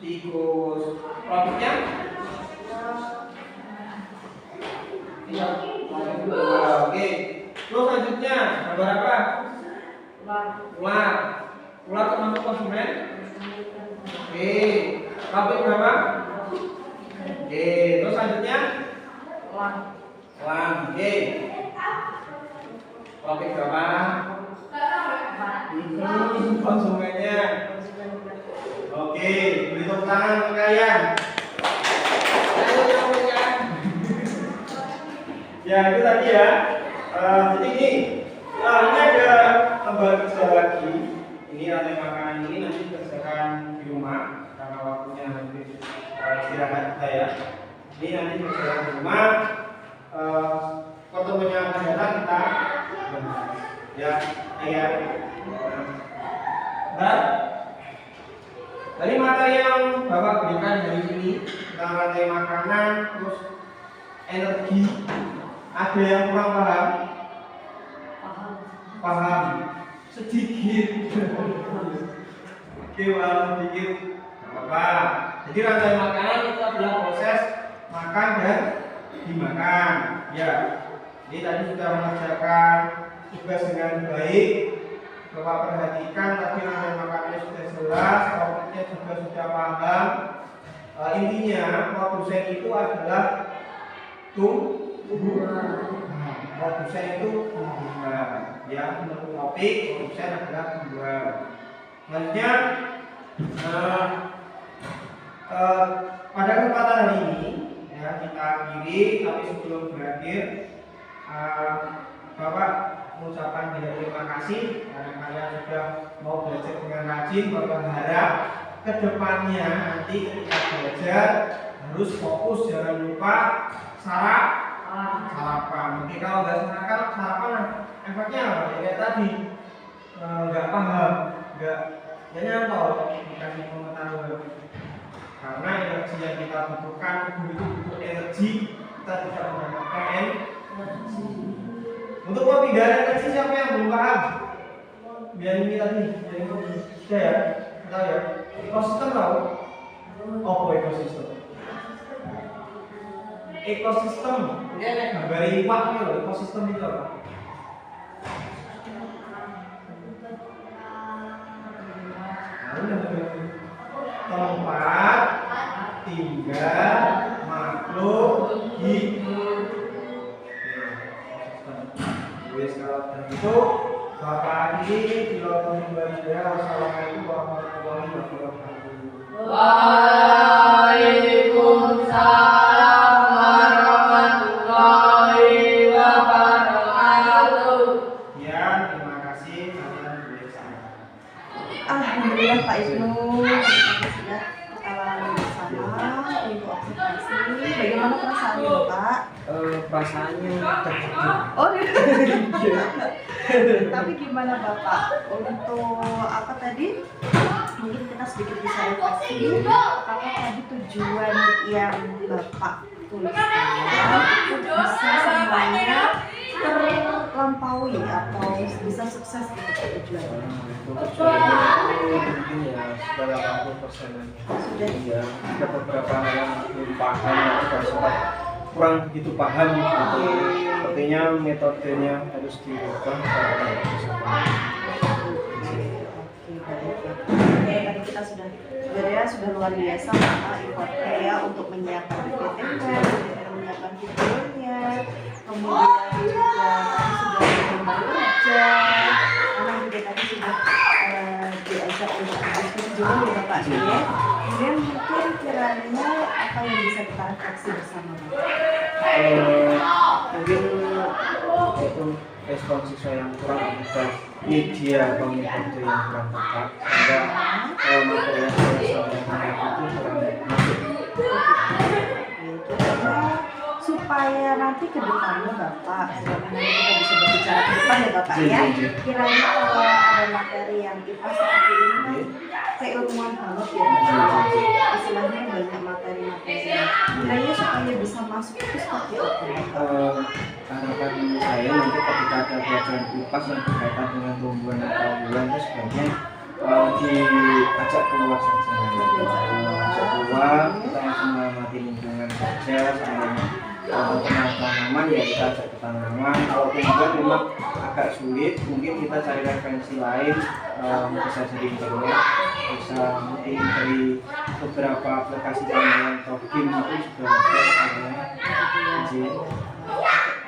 Tikus. Profitnya? Iya. Oke. selanjutnya gambar apa? Ular. Ular termasuk konsumen? Oke. Topik berapa? Oke. Terus selanjutnya? Elang. Oke. Topik berapa? Konsumennya. Oke. Beri tepuk tangan untuk kalian. Ya itu tadi ya. Jadi ini ada lembar kerja lagi. Ini rantai makanan ini nanti dikerjakan di rumah karena waktunya nanti istirahat kita ya. Ini nanti dikerjakan di rumah. Pertemuan yang akan datang kita ya kayak dari materi yang Bapak berikan dari sini tentang rantai makanan terus energi. Ada yang kurang paham? Paham? Sedikit. Oke, paham sedikit. Apa? Jadi rantai makanan itu adalah proses makan dan dimakan. Ya. Jadi tadi sudah mengerjakan tugas dengan baik. Bapak perhatikan tadi rantai makanannya sudah jelas, topiknya juga sudah paham. Intinya produsen itu adalah produsen itu tumbuhan ya, menurut topik produsen adalah tumbuhan. Selanjutnya pada kesempatan hari ini ya kita akhiri, tapi sebelum berakhir Bapak mengucapkan banyak terima kasih karena kalian sudah mau belajar dengan rajin. Bapak harap kedepannya nanti ketika belajar harus fokus, jangan lupa sarapan. Nanti kalau nggak sarapan efeknya apa? Ya, kayak tadi nggak paham, nggak nyantol dikasih pengetahuan. Karena energi yang kita butuhkan itu butuh energi, kita tidak mendapatkan energi. Untuk pemindahan energi siapa yang belum paham? Biar ini tadi, biar ini sudah ya, kita ya. Ekosistem tahu? Apa ekosistem? Ekosistem, ini ada gambar iwak nih loh. Ekosistem itu apa? Tempat tinggal makhluk hidup. Wes kalau begitu, Bapak akhiri Filosofi Indonesia. Wassalamualaikum warahmatullahi wabarakatuh. Waalaikumsalam warahmatullahi wabarakatuh. Ya, terima kasih kalian bersama. Alhamdulillah Pak Ibnu, kita sudah bersama untuk observasi. Bagaimana perasaan Bapak? Perasaannya Oh, tapi gimana Bapak untuk apa tadi? Mungkin kita sedikit bisa refleksi. Apakah tadi tujuan yang Bapak tuliskan itu bisa semuanya terlampaui atau bisa sukses untuk tujuannya? mungkin ya sudah 80%. Sudah. Ya, ada beberapa hal yang belum paham atau sempat kurang begitu paham gitu. Sepertinya metodenya harus diubah supaya bisa paham. Tadi kita sudah luar biasa Bapak effortnya ya untuk menyiapkan PPT, menyiapkan videonya, kemudian juga tadi sudah gambar kerja, karena juga tadi sudah diajak untuk diskusi juga ya Bapak ya. Kemudian mungkin kiranya apa yang bisa kita refleksi bersama Bapak? Mungkin itu respon siswa yang kurang akibat media atau metode yang kurang tepat sehingga materi yang saya sampaikan itu kurang masuk. Supaya nanti ke depannya Bapak, nanti kita bisa berbicara ke depan ya Bapak ya. Kiranya kalau ada materi yang IPA seperti ini kan keilmuan banget ya. Istilahnya banyak materi-materi. Kiranya supaya bisa masuk itu seperti apa? Harapan saya nanti ketika ada pelajaran IPA yang berkaitan dengan tumbuhan atau bulan itu sebaiknya diajak keluar saja. Ajak keluar, kita langsung mengamati lingkungan saja, sambil kenal tanaman ya kita ajak ke tanaman. Kalau kemudian memang agak sulit, mungkin kita cari referensi lain, bisa dari internet, bisa mungkin dari beberapa aplikasi tanaman atau game itu sudah ada sebenarnya.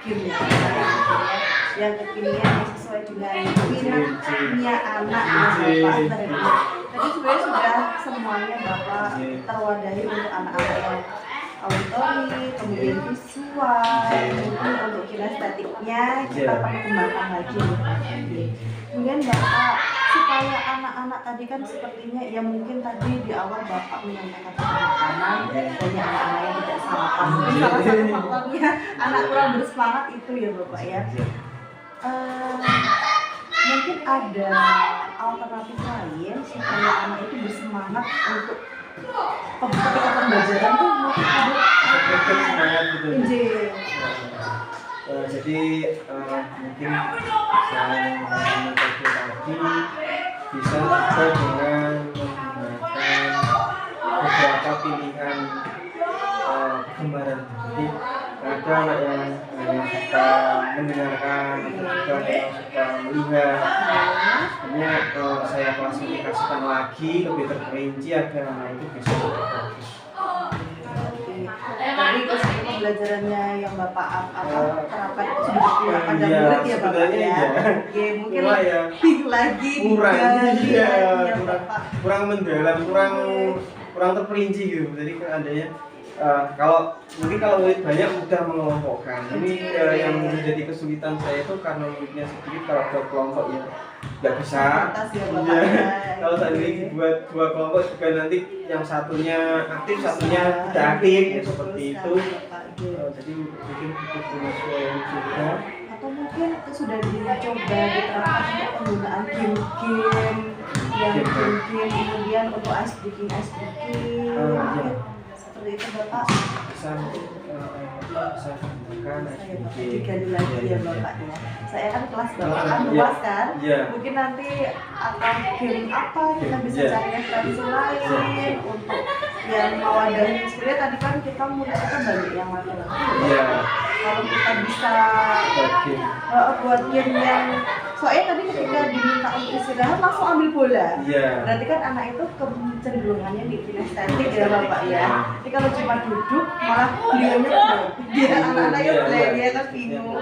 Game yang kekinian yang sesuai dengan minatnya anak ya Bapak. Tadi sebenarnya sudah semuanya Bapak terwadahi untuk anak-anak yang auditory, kemudian visual, mungkin untuk kinestetiknya kita perlu kembangkan lagi. Kemudian Bapak, supaya anak-anak tadi kan sepertinya ya mungkin tadi di awal Bapak menyampaikan tentang makanan, banyak anak-anak yang tidak sarapan. Salah satu faktornya anak kurang bersemangat itu ya Bapak ya. Mungkin ada alternatif lain supaya anak itu bersemangat untuk ketika pembelajaran tuh mungkin ada semangat gitu. Jadi mungkin saya metode tadi bisa juga dengan menggunakan beberapa pilihan gambaran. Jadi ada anak yang suka mendengarkan, ada juga yang suka melihat. Sebenarnya saya klasifikasikan lagi lebih terperinci, ada anak itu bisa bagus. Tapi kesulitan pembelajarannya yang Bapak terapkan itu sudah berkurang pada murid ya Bapak ya. Oke, mungkin lebih lagi kurang mendalam, kurang terperinci gitu. Jadi kan adanya kalau murid banyak mudah mengelompokkan. Ini yang menjadi kesulitan saya itu karena muridnya sedikit, kalau buat kelompok ya nggak bisa. Kalau tadi buat dua kelompok juga nanti yang satunya aktif, satunya tidak aktif, ya seperti itu. Jadi mungkin butuh penyesuaian juga. Atau mungkin sudah dicoba diterapkan untuk penggunaan game-game yang game kemudian untuk ice breaking. Seperti itu Bapak. Bisa gunakan diganti lagi ya Bapak ya. Saya kan kelas Bapak kan luas kan. Mungkin nanti akan game apa kita bisa cari referensi lain untuk yang mewadahi. Sebenarnya tadi kan kita muridnya kan banyak yang laki-laki. Kalau kita bisa buat game yang soalnya tadi ketika diminta untuk istirahat langsung ambil bola. Berarti kan anak itu kecenderungannya di kinestetik ya Bapak ya. Jadi kalau cuma duduk malah beliaunya dia anak-anaknya blank ya kan bingung.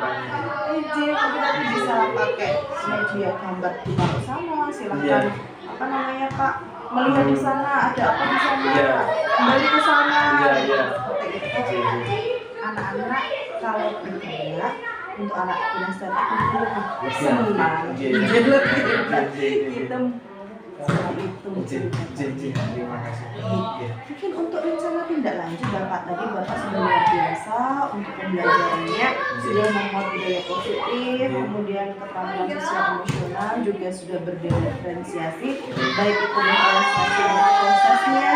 Mungkin nanti bisa pakai media gambar di sana, silahkan apa namanya Pak, melihat di sana ada apa di sana, kembali ke sana. Seperti itu. Anak-anak kalau bergerak untuk anak kinestetik itu senang. Kita terima kasih. Mungkin untuk rencana tindak lanjut Bapak tadi Bapak sudah luar biasa untuk pembelajarannya, sudah membuat budaya positif, kemudian keterampilan sosial emosional juga sudah berdiferensiasi, baik itu diferensiasi prosesnya,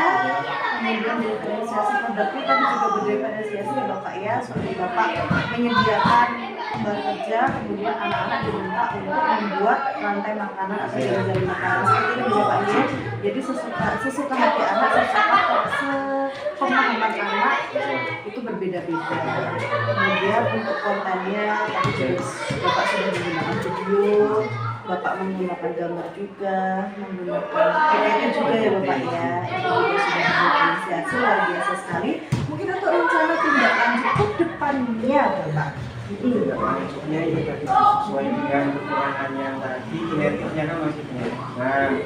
kemudian diferensiasi produknya tadi juga berdiferensiasi ya Bapak ya, seperti Bapak menyediakan kembar kerja, kemudian anak-anak diminta untuk membuat rantai makanan atau jari-jari makanan seperti itu ya Pak ya. Jadi sesuka hati anak, sepemahaman anak itu berbeda-beda. Kemudian untuk kontennya tadi juga Bapak sudah menggunakan video, Bapak menggunakan gambar juga, menggunakan itu juga ya Bapak ya. Itu juga sudah berinisiasi luar biasa sekali. Mungkin untuk rencana tindak lanjut ke depannya Bapak. Tindak lanjutnya itu tadi sesuai dengan kekurangan yang tadi, kinetiknya kan masih banyak. Nah,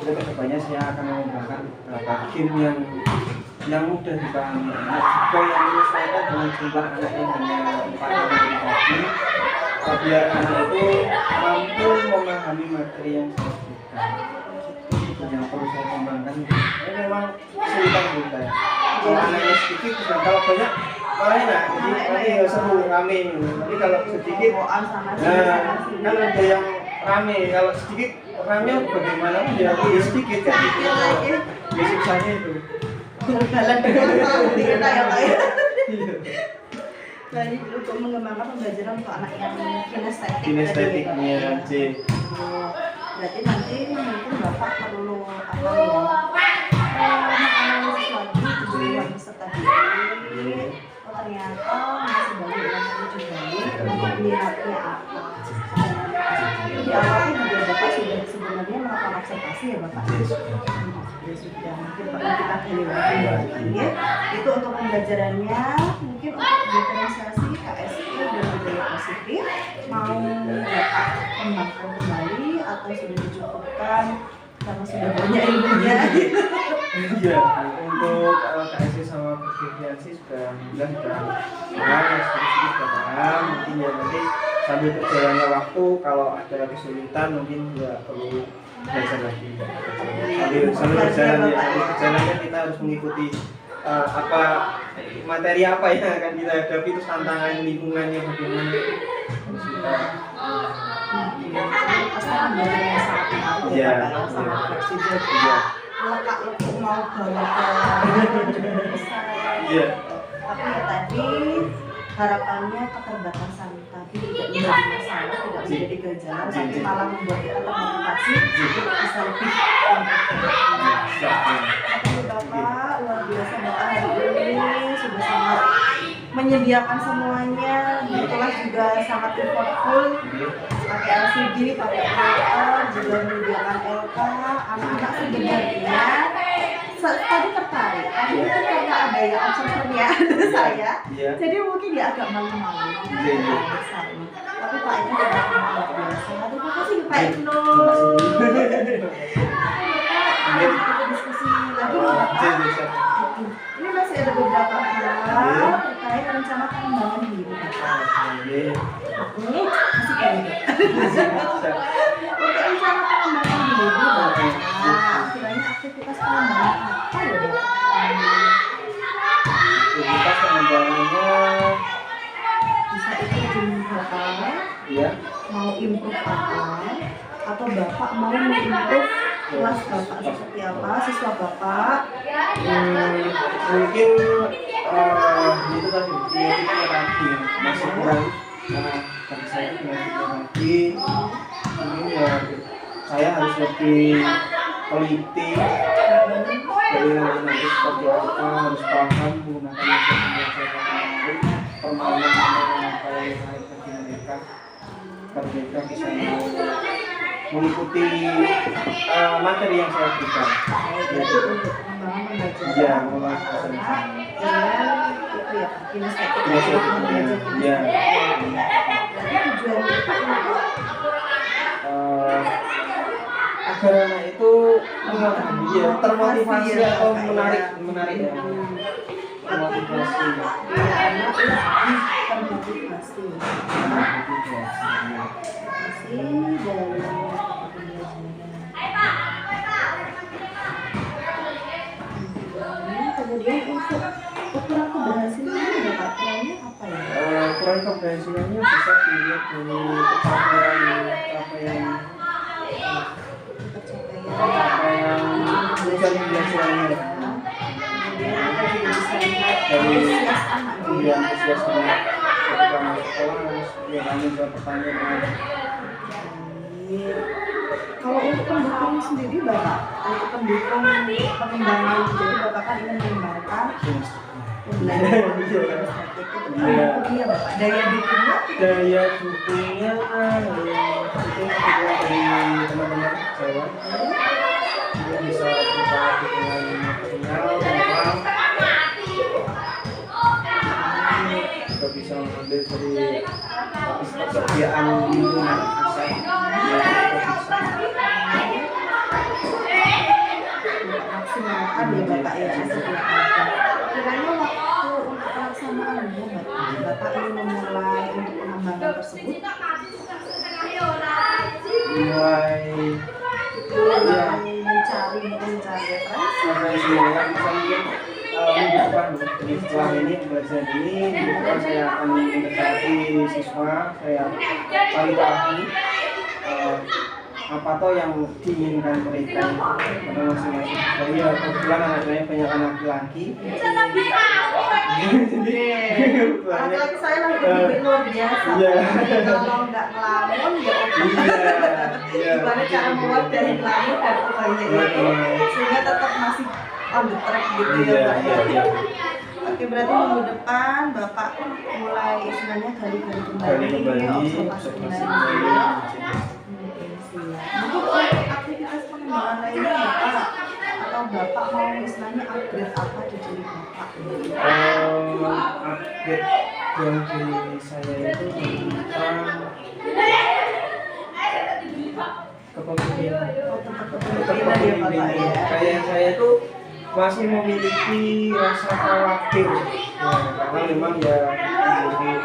itu kedepannya saya akan menggunakan beberapa game yang mudah dipahami anak, juga yang menyesuaikan dengan jumlah anak yang hanya 4 orang tadi, biar anak itu mampu memahami materi yang saya berikan. Yang perlu saya kembangkan ini memang kesulitan menurut saya. Kalau anaknya sedikit, kalau banyak malah enak, jadi nanti seru rame. Tapi kalau sedikit, kan ada yang rame, kalau sedikit rame bagaimana dia sedikit kan ya susahnya itu berjalan dengan kita ya Pak ya. Jadi untuk mengembangkan pembelajaran untuk anak yang kinestetiknya berarti nanti mungkin Bapak perlu apa ya menganalisis lagi tujuan peserta didik ternyata masih banyak yang perlu digali untuk minatnya apa. Di awal juga Bapak sudah sebenarnya melakukan observasi ya Bapak. Sudah mungkin perlu kita gali lagi ya. Itu untuk pembelajarannya, mungkin untuk diferensiasi KSU dan budaya positif mau Bapak kembangkan kembali atau sudah dicukupkan karena sudah banyak ilmunya. Iya, untuk KSC sama diferensiasi sudah paham, sudah paham. Mungkin ya nanti sambil berjalannya waktu, kalau ada kesulitan mungkin nggak perlu belajar lagi. Sambil berjalannya kita harus mengikuti apa materi apa yang akan kita hadapi, itu tantangan lingkungannya bagaimana. Harus kita Iya, sangat fleksibel. Iya. Lekak-lekuk mau bawa ke besar. Iya. Tapi ya tadi harapannya keterbatasan tadi tidak menjadi masalah, tidak menjadi ganjalan, tapi malah membuat kita termotivasi untuk bisa lebih Bapak luar biasa Bapak hari ini sudah sangat menyediakan semuanya, itulah juga sangat effortful, pakai LCD, pakai proyektor, juga menyediakan LK. Anak-anak sebenarnya tadi tertarik, tapi itu karena ada yang observernya ada saya, jadi mungkin dia agak malu-malu. Tapi Pak Ibnu sudah luar biasa. Terima kasih Pak Ibnu. Kita diskusi lagi Bapak. Ini masih ada beberapa hal terkait rencana pengembangan hidup Bapak. Ini masih kayak gitu. Untuk rencana pengembangan hidup Bapak, kiranya aktivitas pengembangan apa ya Bapak? Aktivitas pengembangannya Bisa ikut Bapak, ya. mau improve apa, atau Bapak mau mengimprove kelas Bapak seperti apa, siswa Bapak. Mungkin itu tadi kreatifnya tadi masih kurang, karena tadi saya kreatifnya tadi mungkin ya saya harus lebih teliti dari nanti seperti apa, harus paham menggunakan media permainan apa yang baik bagi mereka agar mereka bisa mengikuti materi yang saya berikan. Yaitu untuk pengembangan pembelajaran. Ya, menguasai. Dan itu ya, kinestetik Kinestetik, ya. Jadi tujuan kita itu agar anak itu termotivasi atau menarik ya. Termotivasi. anak lebih termotivasi. Kemudian untuk ukuran keberhasilannya ya Pak, ukurannya apa ya? Ukuran keberhasilannya bisa dilihat dari capaian tujuan pembelajarannya. Kemudian kita juga bisa lihat Dari antusias anak kemudian antusiasnya ketika masuk sekolah harus tanya jawab pertanyaan. Kalau untuk pendukung sendiri Bapak, untuk pendukung pengembangan, jadi Bapak kan ingin mengembangkan pembelajaran itu dia Bapak, daya dukungnya Daya dukungnya itu juga dari teman-teman Jawa. Dia bisa berupa dukungan material, uang, juga bisa mengambil dari persediaan lingkungan aset. maksimalkan ya Bapak ya aset yang ada. Kiranya waktu untuk pelaksanaannya Bapak ingin memulai untuk pengembangan tersebut Mulai mencari referensi. Semoga bisa mungkin minggu depan, jadi setelah ini pembelajaran ini minggu depan saya akan mendekati siswa, saya cari tahu apa toh yang diinginkan mereka pada masing-masing siswa. Ya kebetulan anak-anaknya banyak anak laki. Laki-laki saya lagi dididik luar biasa. Kalau nggak ngelamun ya oke. Gimana cara mewadahi ngelamun dan kebanyakan itu sehingga tetap masih on the track gitu ya Pak. Oke, berarti minggu depan Bapak mulai istilahnya gali-gali Gali kembali, kembali, observasi observasi kembali. kembali. Mungkin untuk aktivitas pengembangan lainnya Bapak atau Bapak mau istilahnya upgrade apa di diri Bapak? Upgrade yang di saya itu tentang kepemimpinan. Kepemimpinan ya Bapak ya. Kayak saya itu masih memiliki rasa khawatir ya, karena memang ya jadi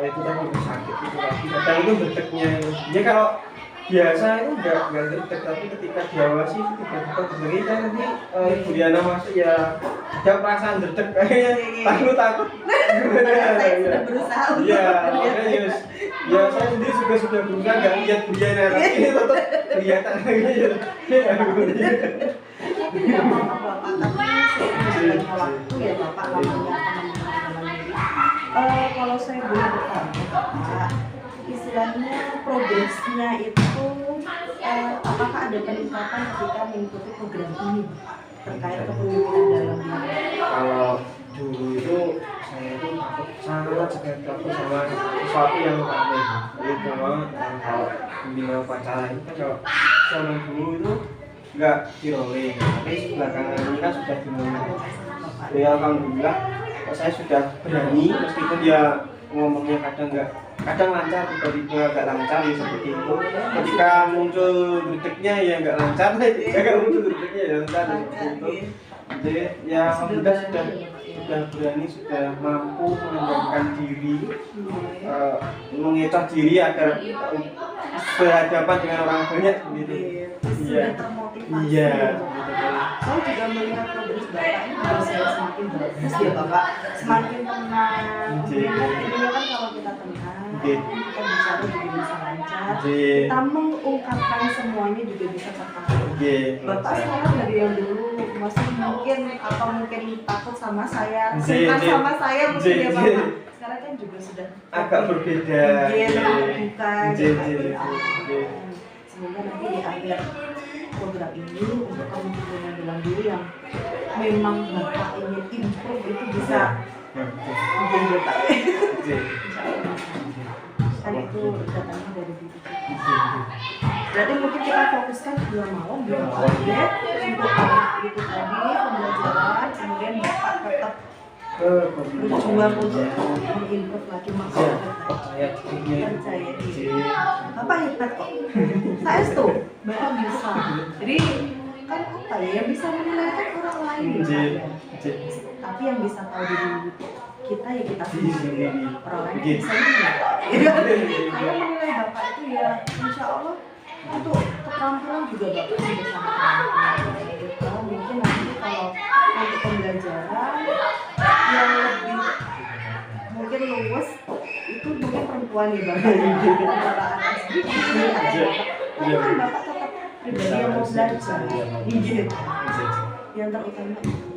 itu tadi sakit itu lagi kadang itu deteknya ya kalau biasa itu nggak detek, tapi ketika diawasi itu tiba-tiba terjadi kan nanti Ibu Diana masuk ya ada perasaan detek kayaknya takut Saya sudah berusaha untuk iya makanya ya saya sendiri juga sudah berusaha nggak lihat Bu Diana tapi tetap kelihatan lagi tapi nggak apa-apa Bapak, tapi seiring waktu ya Bapak namanya pengembangan diri. Kalau saya boleh bertanya Bapak, istilahnya progresnya itu apakah ada peningkatan ketika mengikuti program ini terkait kepemimpinan dalam diri? Kalau dulu itu saya itu sangat sekali takut sama sesuatu yang aneh itu kalau pembina upacara itu kan kalau zaman dulu itu nggak di rolling tapi belakangan ini kan sudah di rolling ya alhamdulillah saya sudah berani meskipun dia ngomongnya kadang lancar tiba-tiba nggak lancar ya seperti itu ketika muncul kritiknya ya nggak lancar ketika muncul kritiknya ya lancar seperti itu jadi ya alhamdulillah sudah berani sudah mampu mengendalikan diri mengecoh diri agar berhadapan dengan orang banyak gitu Sudah termotivasi. iya Saya juga melihat progres Bapak ini juga saya semakin bagus ya Bapak, semakin tenang. Kemudian kan intinya kan kalau kita tenang, kita bicara juga bisa lancar, kita mengungkapkan semuanya juga bisa terpaksa. Bapak sekarang dari yang dulu masih mungkin takut sama saya, sungkan sama saya mungkin ya Bapak. Sekarang kan juga sudah agak berbeda. terbuka. Semoga nanti di akhir program ini untuk kemungkinan dalam diri yang memang Bapak ingin improve itu bisa menjadi Bapak. Kan itu datangnya dari diri kita. Berarti mungkin kita fokuskan 2 malam untuk itu tadi pembelajaran, kemudian Bapak tetap berjuang untuk mengimprove lagi masalah percaya diri. Bapak hebat kok. Saya tuh Bapak bisa. Jadi kan apa ya yang bisa menilai kan orang lain ya. Tapi yang bisa tahu diri kita ya kita sendiri. Orang lain bisa menilai. Saya menilai Bapak itu ya insya Allah untuk keterampilan juga Bapak sudah sangat keterampilan. Mungkin nanti kalau untuk pembelajaran yang lebih mungkin luwes itu mungkin perempuan ya Bapak. Bapak anak sedikit. Tapi kan Bapak tetap pribadi yang mau belajar. Yang terutama itu.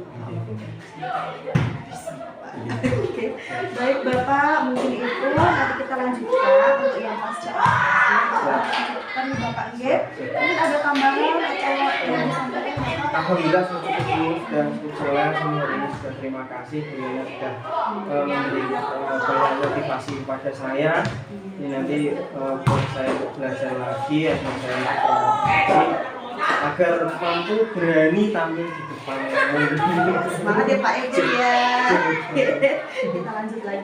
Oke, baik Bapak, mungkin itu nanti kita lanjutkan untuk yang pasca lanjutkan Bapak ya. Mungkin ada tambahan atau yang disampaikan Bapak? Alhamdulillah sudah cukup dan cukup jelas semua ini sudah terima kasih beliau sudah memberi banyak motivasi kepada saya. Ini nanti buat saya untuk belajar lagi agar saya agar mampu berani tampil di depan. Semangat ya Pak Egi ya. Kita lanjut lagi.